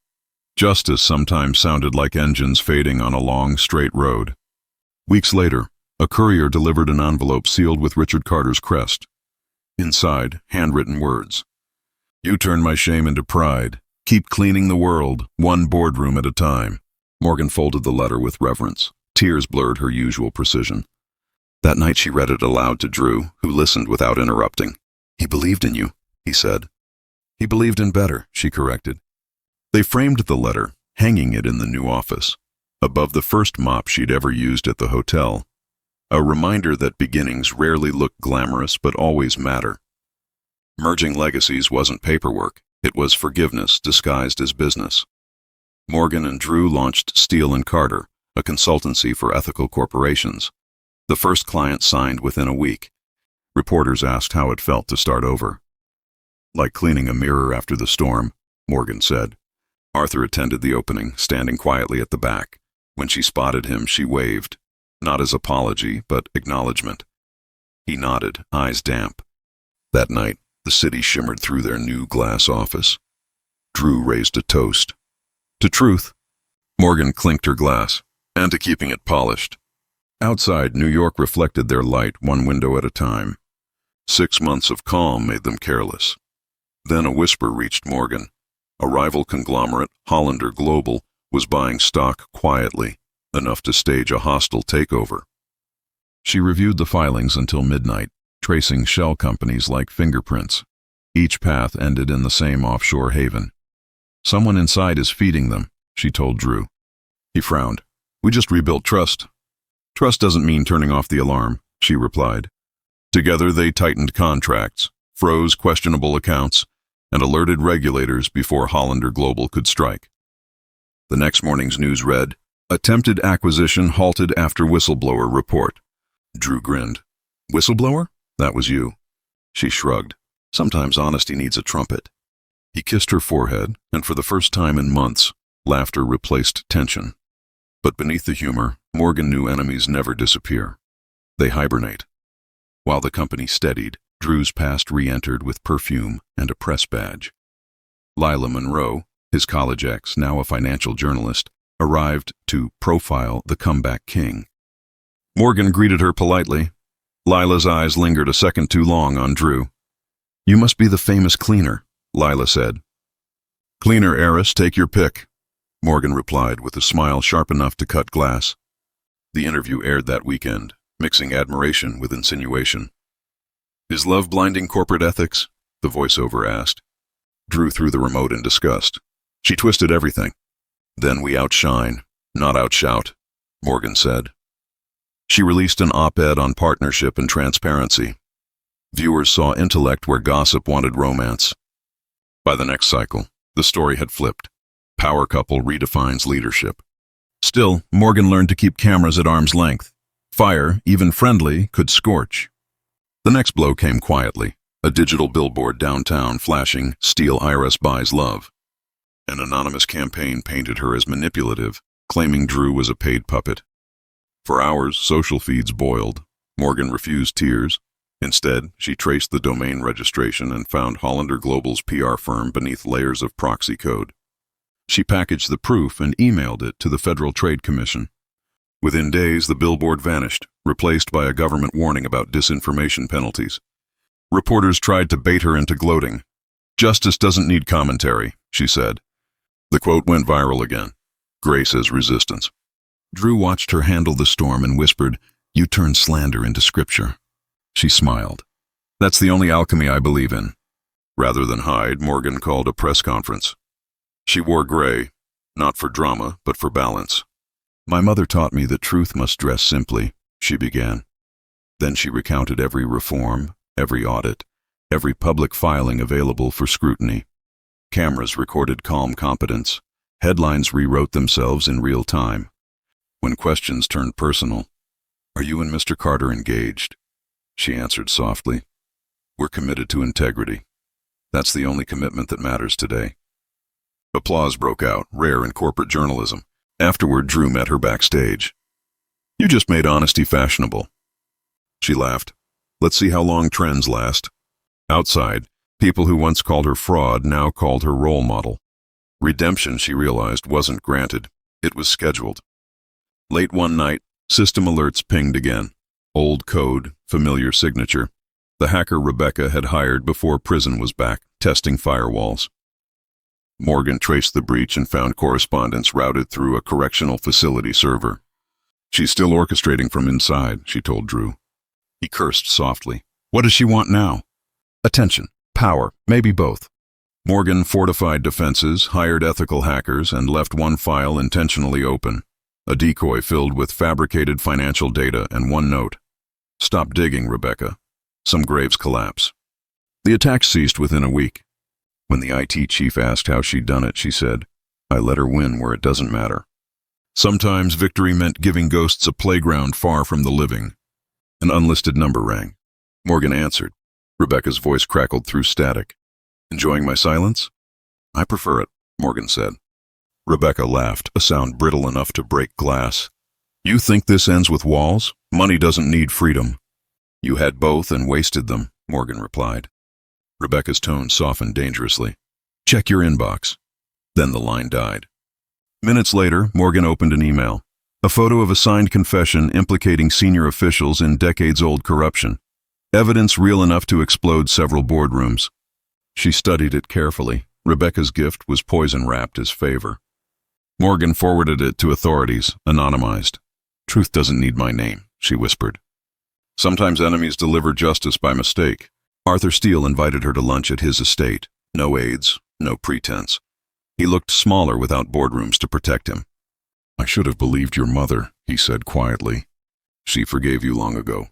Justice sometimes sounded like engines fading on a long, straight road. Weeks later, a courier delivered an envelope sealed with Richard Carter's crest. Inside, handwritten words. "You turn my shame into pride. Keep cleaning the world, one boardroom at a time." Morgan folded the letter with reverence. Tears blurred her usual precision. That night she read it aloud to Drew, who listened without interrupting. "He believed in you," he said. "He believed in better," she corrected. They framed the letter, hanging it in the new office, above the first mop she'd ever used at the hotel. A reminder that beginnings rarely look glamorous but always matter. Merging legacies wasn't paperwork, it was forgiveness disguised as business. Morgan and Drew launched Steele & Carter, a consultancy for ethical corporations. The first client signed within a week. Reporters asked how it felt to start over. "Like cleaning a mirror after the storm," Morgan said. Arthur attended the opening, standing quietly at the back. When she spotted him, she waved, not as apology, but acknowledgement. He nodded, eyes damp. That night, the city shimmered through their new glass office. Drew raised a toast. To truth. Morgan clinked her glass, and to keeping it polished. Outside, New York reflected their light one window at a time. 6 months of calm made them careless. Then a whisper reached Morgan. A rival conglomerate, Hollander Global, was buying stock quietly, enough to stage a hostile takeover. She reviewed the filings until midnight, tracing shell companies like fingerprints. Each path ended in the same offshore haven. "Someone inside is feeding them," she told Drew. He frowned. "We just rebuilt trust." "Trust doesn't mean turning off the alarm," she replied. Together they tightened contracts, froze questionable accounts, and alerted regulators before Hollander Global could strike. The next morning's news read, "Attempted acquisition halted after whistleblower report." Drew grinned. "Whistleblower? That was you." She shrugged. "Sometimes honesty needs a trumpet." He kissed her forehead, and for the first time in months, laughter replaced tension. But beneath the humor, Morgan knew enemies never disappear. They hibernate. While the company steadied, Drew's past re-entered with perfume and a press badge. Lila Monroe, his college ex, now a financial journalist, arrived to profile the comeback king. Morgan greeted her politely. Lila's eyes lingered a second too long on Drew. "You must be the famous cleaner," Lila said. "Cleaner heiress, take your pick," Morgan replied with a smile sharp enough to cut glass. The interview aired that weekend, mixing admiration with insinuation. "Is love blinding corporate ethics?" the voiceover asked. Drew threw the remote in disgust. "She twisted everything." Then we outshine, not outshout, Morgan said. She released an op-ed on partnership and transparency. Viewers saw intellect where gossip wanted romance. By the next cycle, the story had flipped. Power couple redefines leadership. Still, Morgan learned to keep cameras at arm's length. Fire, even friendly, could scorch. The next blow came quietly, a digital billboard downtown flashing, "Steal IRS buys love." An anonymous campaign painted her as manipulative, claiming Drew was a paid puppet. For hours, social feeds boiled. Morgan refused tears. Instead, she traced the domain registration and found Hollander Global's PR firm beneath layers of proxy code. She packaged the proof and emailed it to the Federal Trade Commission. Within days, the billboard vanished, replaced by a government warning about disinformation penalties. Reporters tried to bait her into gloating. "Justice doesn't need commentary," she said. The quote went viral again. Grace as resistance. Drew watched her handle the storm and whispered, "You turned slander into scripture." She smiled. "That's the only alchemy I believe in." Rather than hide, Morgan called a press conference. She wore gray, not for drama, but for balance. "My mother taught me that truth must dress simply," she began. Then she recounted every reform, every audit, every public filing available for scrutiny. Cameras recorded calm competence. Headlines rewrote themselves in real time. When questions turned personal, "Are you and Mr. Carter engaged?" she answered softly. "We're committed to integrity. That's the only commitment that matters today." Applause broke out, rare in corporate journalism. Afterward, Drew met her backstage. "You just made honesty fashionable." She laughed. "Let's see how long trends last." Outside, people who once called her fraud now called her role model. Redemption, she realized, wasn't granted. It was scheduled. Late one night, system alerts pinged again. Old code, familiar signature. The hacker Rebecca had hired before prison was back, testing firewalls. Morgan traced the breach and found correspondence routed through a correctional facility server. "She's still orchestrating from inside," she told Drew. He cursed softly. "What does she want now?" "Attention, power, maybe both." Morgan fortified defenses, hired ethical hackers, and left one file intentionally open. A decoy filled with fabricated financial data and one note. "Stop digging, Rebecca. Some graves collapse." The attack ceased within a week. When the IT chief asked how she'd done it, she said, "I let her win where it doesn't matter." Sometimes victory meant giving ghosts a playground far from the living. An unlisted number rang. Morgan answered. Rebecca's voice crackled through static. "Enjoying my silence?" "I prefer it," Morgan said. Rebecca laughed, a sound brittle enough to break glass. "You think this ends with walls? Money doesn't need freedom." "You had both and wasted them," Morgan replied. Rebecca's tone softened dangerously. "Check your inbox." Then the line died. Minutes later, Morgan opened an email. A photo of a signed confession implicating senior officials in decades-old corruption. Evidence real enough to explode several boardrooms. She studied it carefully. Rebecca's gift was poison-wrapped as favor. Morgan forwarded it to authorities, anonymized. "Truth doesn't need my name," she whispered. Sometimes enemies deliver justice by mistake. Arthur Steele invited her to lunch at his estate. No aides, no pretense. He looked smaller without boardrooms to protect him. "I should have believed your mother," he said quietly. "She forgave you long ago,"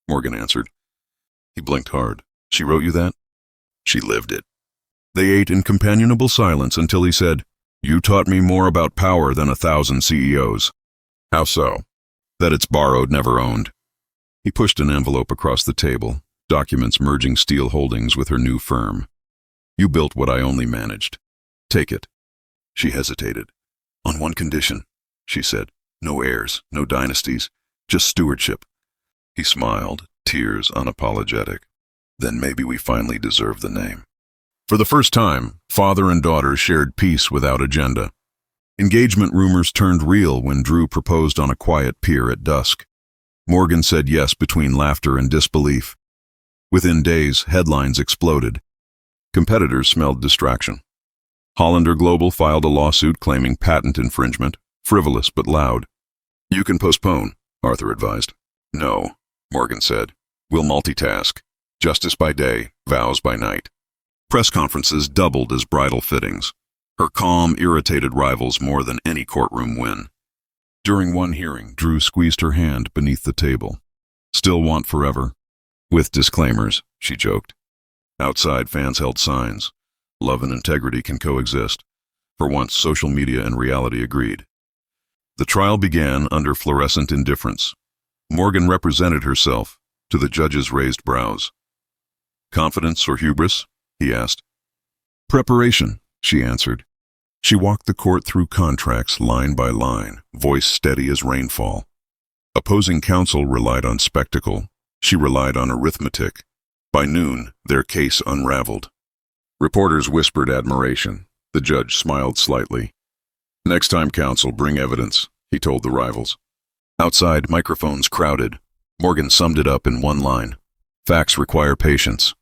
Morgan answered. He blinked hard. "She wrote you that?" "She lived it." They ate in companionable silence until he said, "You taught me more about power than 1,000 CEOs. "How so?" "That it's borrowed, never owned." He pushed an envelope across the table, documents merging Steele Holdings with her new firm. "You built what I only managed. Take it." She hesitated. "On one condition," she said. "No heirs, no dynasties, just stewardship." He smiled, tears unapologetic. "Then maybe we finally deserve the name." For the first time, father and daughter shared peace without agenda. Engagement rumors turned real when Drew proposed on a quiet pier at dusk. Morgan said yes between laughter and disbelief. Within days, headlines exploded. Competitors smelled distraction. Hollander Global filed a lawsuit claiming patent infringement, frivolous but loud. "You can postpone," Arthur advised. "No," Morgan said. "We'll multitask. Justice by day, vows by night." Press conferences doubled as bridal fittings. Her calm irritated rivals more than any courtroom win. During one hearing, Drew squeezed her hand beneath the table. "Still want forever?" "With disclaimers," she joked. Outside, fans held signs. Love and integrity can coexist. For once, social media and reality agreed. The trial began under fluorescent indifference. Morgan represented herself to the judge's raised brows. "Confidence or hubris?" he asked. "Preparation," she answered. She walked the court through contracts line by line, voice steady as rainfall. Opposing counsel relied on spectacle. She relied on arithmetic. By noon, their case unraveled. Reporters whispered admiration. The judge smiled slightly. "Next time, counsel, bring evidence," he told the rivals. Outside, microphones crowded. Morgan summed it up in one line. "Facts require patience."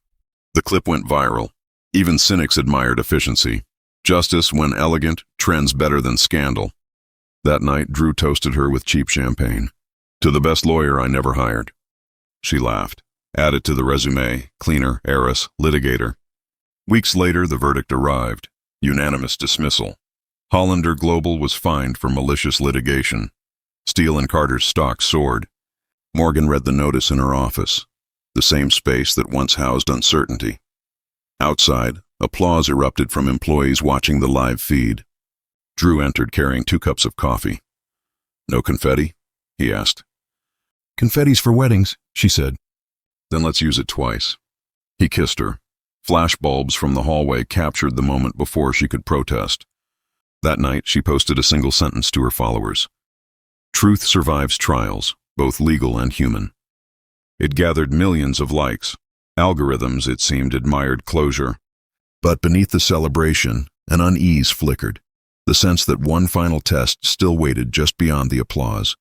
The clip went viral. Even cynics admired efficiency. Justice, when elegant, trends better than scandal. That night, Drew toasted her with cheap champagne. "To the best lawyer I never hired." She laughed. Added to the resume: cleaner, heiress, litigator. Weeks later, the verdict arrived. Unanimous dismissal. Hollander Global was fined for malicious litigation. Steele & Carter's stock soared. Morgan read the notice in her office, the same space that once housed uncertainty. Outside, applause erupted from employees watching the live feed. Drew entered carrying 2 cups of coffee. "No confetti?" he asked. "Confetti's for weddings," she said. "Then let's use it twice." He kissed her. Flash bulbs from the hallway captured the moment before she could protest. That night, she posted a single sentence to her followers. "Truth survives trials, both legal and human." It gathered millions of likes. Algorithms, it seemed, admired closure. But beneath the celebration, an unease flickered, the sense that one final test still waited just beyond the applause.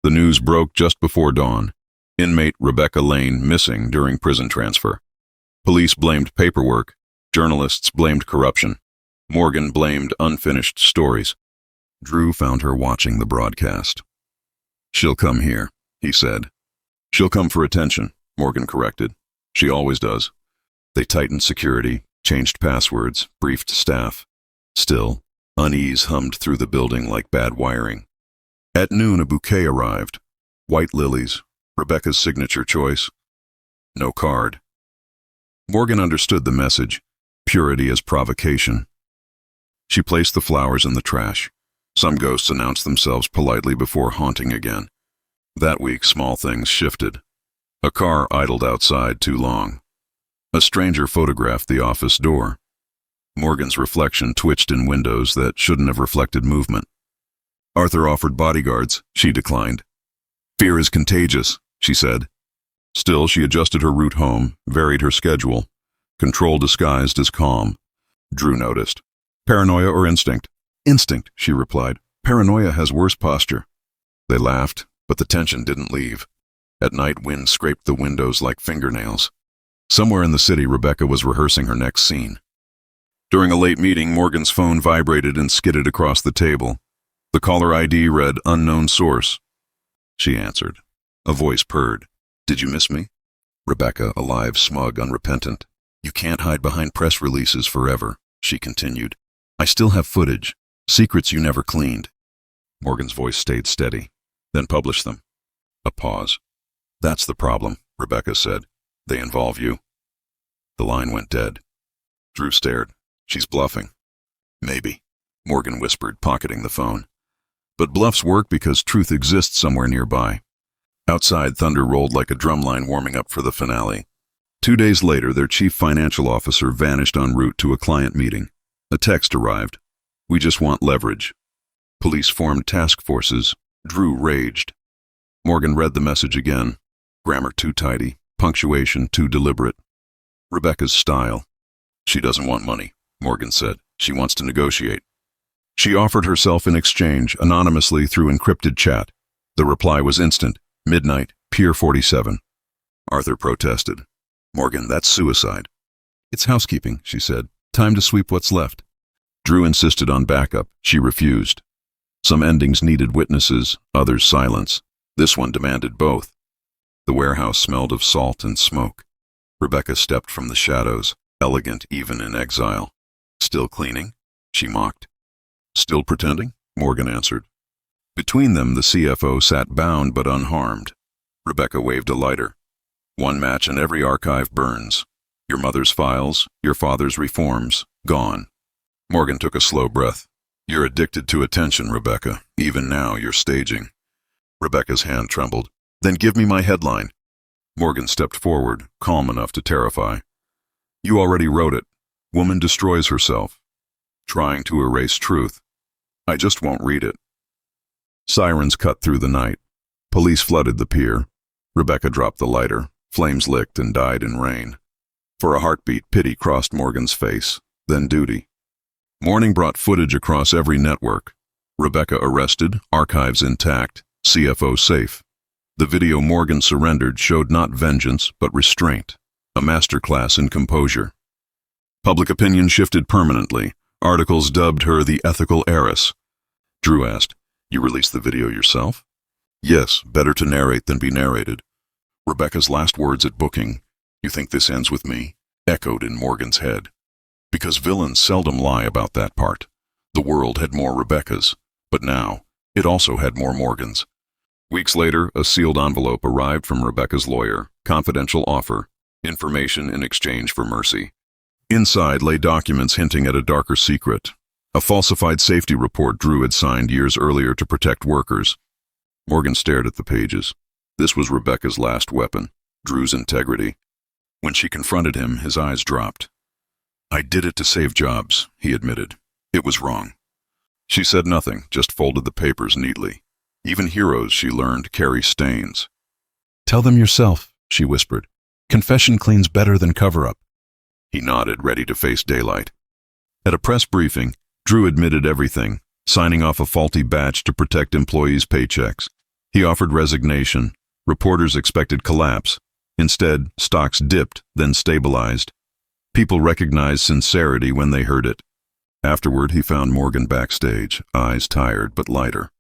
The news broke just before dawn. Inmate Rebecca Lane missing during prison transfer. Police blamed paperwork. Journalists blamed corruption. Morgan blamed unfinished stories. Drew found her watching the broadcast. "She'll come here," he said. "She'll come for attention," Morgan corrected. "She always does." They tightened security, changed passwords, briefed staff. Still, unease hummed through the building like bad wiring. At noon, a bouquet arrived. White lilies, Rebecca's signature choice. No card. Morgan understood the message, purity as provocation. She placed the flowers in the trash. Some ghosts announced themselves politely before haunting again. That week, small things shifted. A car idled outside too long. A stranger photographed the office door. Morgan's reflection twitched in windows that shouldn't have reflected movement. Arthur offered bodyguards. She declined. "Fear is contagious," she said. Still, she adjusted her route home, varied her schedule. Control disguised as calm. Drew noticed. "Paranoia or instinct?" "Instinct," she replied. "Paranoia has worse posture." They laughed, but the tension didn't leave. At night, wind scraped the windows like fingernails. Somewhere in the city, Rebecca was rehearsing her next scene. During a late meeting, Morgan's phone vibrated and skidded across the table. The caller ID read unknown source. She answered. A voice purred. "Did you miss me?" Rebecca, alive, smug, unrepentant. "You can't hide behind press releases forever," she continued. "I still have footage, secrets you never cleaned." Morgan's voice stayed steady. "Then publish them." A pause. "That's the problem," Rebecca said. "They involve you." The line went dead. Drew stared. "She's bluffing." "Maybe," Morgan whispered, pocketing the phone. "But bluffs work because truth exists somewhere nearby." Outside, thunder rolled like a drumline warming up for the finale. 2 days later, their chief financial officer vanished en route to a client meeting. A text arrived. "We just want leverage." Police formed task forces. Drew raged. Morgan read the message again. Grammar too tidy, punctuation too deliberate. Rebecca's style. "She doesn't want money," Morgan said. "She wants to negotiate." She offered herself in exchange, anonymously through encrypted chat. The reply was instant. "Midnight, Pier 47. Arthur protested. "Morgan, that's suicide." "It's housekeeping," she said. "Time to sweep what's left." Drew insisted on backup. She refused. Some endings needed witnesses, others silence. This one demanded both. The warehouse smelled of salt and smoke. Rebecca stepped from the shadows, elegant even in exile. "Still cleaning?" she mocked. Still pretending? Morgan answered. Between them, the CFO sat bound but unharmed. Rebecca waved a lighter. One match and every archive burns. Your mother's files, your father's reforms, gone. Morgan took a slow breath. You're addicted to attention, Rebecca. Even now, you're staging. Rebecca's hand trembled. Then give me my headline. Morgan stepped forward, calm enough to terrify. You already wrote it. Woman destroys herself. Trying to erase truth. I just won't read it. Sirens cut through the night. Police flooded the pier. Rebecca dropped the lighter. Flames licked and died in rain. For a heartbeat, pity crossed Morgan's face, then duty. Morning brought footage across every network. Rebecca arrested, archives intact, CFO safe. The video Morgan surrendered showed not vengeance, but restraint, a masterclass in composure. Public opinion shifted permanently. Articles dubbed her the ethical heiress. Drew asked, You released the video yourself? Yes, better to narrate than be narrated. Rebecca's last words at booking, You think this ends with me? Echoed in Morgan's head. Because villains seldom lie about that part. The world had more Rebeccas, but now it also had more Morgans. Weeks later, a sealed envelope arrived from Rebecca's lawyer, confidential offer, information in exchange for mercy. Inside lay documents hinting at a darker secret, a falsified safety report Drew had signed years earlier to protect workers. Morgan stared at the pages. This was Rebecca's last weapon, Drew's integrity. When she confronted him, his eyes dropped. I did it to save jobs, he admitted. It was wrong. She said nothing, just folded the papers neatly. Even heroes, she learned, carry stains. Tell them yourself, she whispered. Confession cleans better than cover-up. He nodded, ready to face daylight. At a press briefing, Drew admitted everything, signing off a faulty batch to protect employees' paychecks. He offered resignation. Reporters expected collapse. Instead, stocks dipped, then stabilized. People recognized sincerity when they heard it. Afterward, he found Morgan backstage, eyes tired but lighter.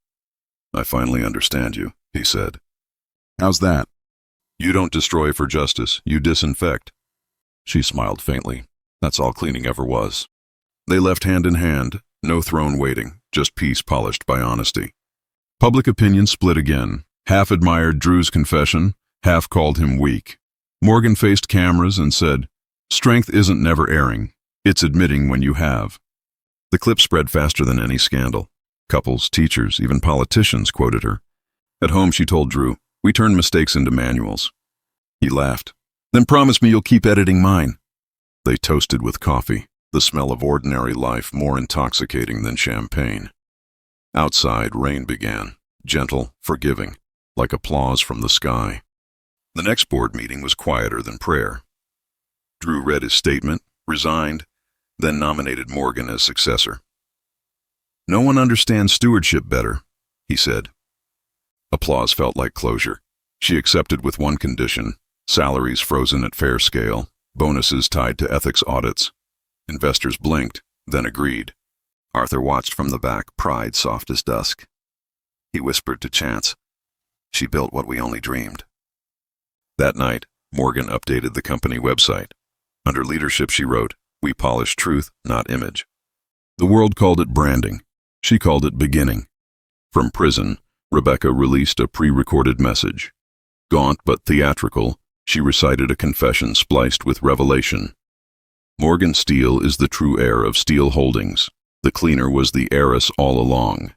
I finally understand you, he said. How's that? You don't destroy for justice, you disinfect. She smiled faintly. That's all cleaning ever was. They left hand in hand, no throne waiting, just peace polished by honesty. Public opinion split again. Half admired Drew's confession, half called him weak. Morgan faced cameras and said, Strength isn't never erring, it's admitting when you have. The clip spread faster than any scandal. Couples, teachers, even politicians quoted her. At home, she told Drew, We turn mistakes into manuals. He laughed. Then promise me you'll keep editing mine. They toasted with coffee, the smell of ordinary life more intoxicating than champagne. Outside, rain began, gentle, forgiving, like applause from the sky. The next board meeting was quieter than prayer. Drew read his statement, resigned, then nominated Morgan as successor. No one understands stewardship better, he said. Applause felt like closure. She accepted with one condition, salaries frozen at fair scale, bonuses tied to ethics audits. Investors blinked, then agreed. Arthur watched from the back, pride soft as dusk. He whispered to Chance, She built what we only dreamed. That night, Morgan updated the company website. Under leadership, she wrote, We polish truth, not image. The world called it branding. She called it beginning. From prison, Rebecca released a pre-recorded message. Gaunt but theatrical, she recited a confession spliced with revelation. Morgan Steele is the true heir of Steele Holdings. The cleaner was the heiress all along.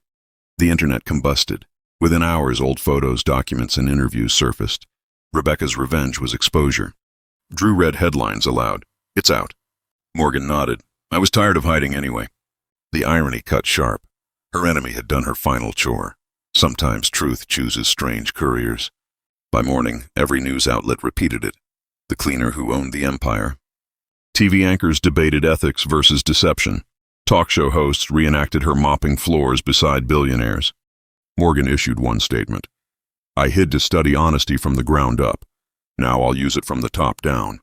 The internet combusted. Within hours, old photos, documents, and interviews surfaced. Rebecca's revenge was exposure. Drew read headlines aloud. It's out. Morgan nodded. I was tired of hiding anyway. The irony cut sharp. Her enemy had done her final chore. Sometimes truth chooses strange couriers. By morning, every news outlet repeated it. The cleaner who owned the empire. TV anchors debated ethics versus deception. Talk show hosts reenacted her mopping floors beside billionaires. Morgan issued one statement. I hid to study honesty from the ground up. Now I'll use it from the top down.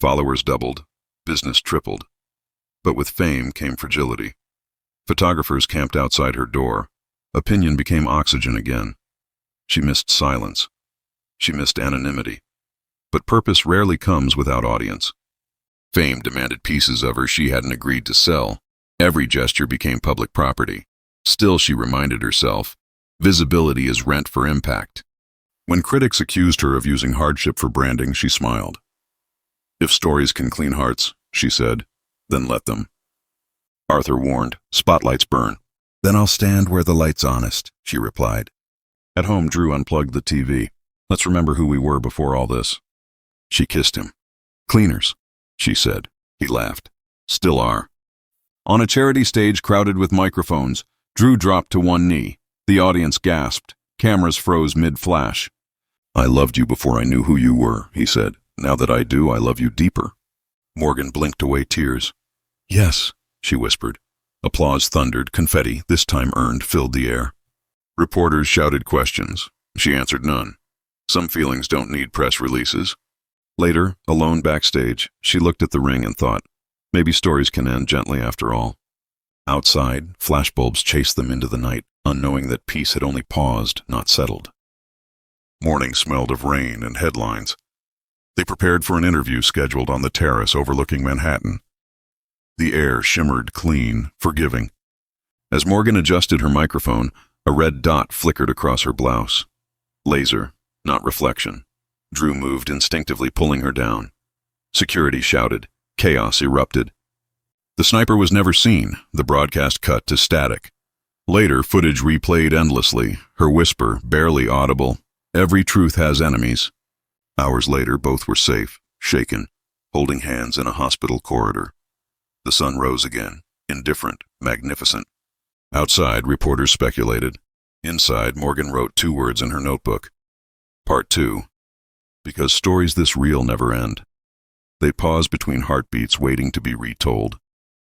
Followers doubled. Business tripled. But with fame came fragility. Photographers camped outside her door. Opinion became oxygen again. She missed silence. She missed anonymity. But purpose rarely comes without audience. Fame demanded pieces of her she hadn't agreed to sell. Every gesture became public property. Still, she reminded herself, visibility is rent for impact. When critics accused her of using hardship for branding, she smiled. If stories can clean hearts, she said, then let them. Arthur warned, spotlights burn. Then I'll stand where the light's honest, she replied. At home, Drew unplugged the TV. Let's remember who we were before all this. She kissed him. Cleaners, she said. He laughed. Still are. On a charity stage crowded with microphones, Drew dropped to one knee. The audience gasped. Cameras froze mid-flash. I loved you before I knew who you were, he said. Now that I do, I love you deeper. Morgan blinked away tears. Yes, she whispered. Applause thundered. Confetti, this time earned, filled the air. Reporters shouted questions. She answered none. Some feelings don't need press releases. Later, alone backstage, she looked at the ring and thought, maybe stories can end gently after all. Outside, flashbulbs chased them into the night, unknowing that peace had only paused, not settled. Morning smelled of rain and headlines. They prepared for an interview scheduled on the terrace overlooking Manhattan. The air shimmered clean, forgiving. As Morgan adjusted her microphone, a red dot flickered across her blouse. Laser, not reflection. Drew moved instinctively, pulling her down. Security shouted. Chaos erupted. The sniper was never seen. The broadcast cut to static. Later, footage replayed endlessly, her whisper barely audible. Every truth has enemies. Hours later, both were safe, shaken, holding hands in a hospital corridor. The sun rose again, indifferent, magnificent. Outside, reporters speculated. Inside, Morgan wrote 2 words in her notebook. Part 2. Because stories this real never end. They pause between heartbeats, waiting to be retold.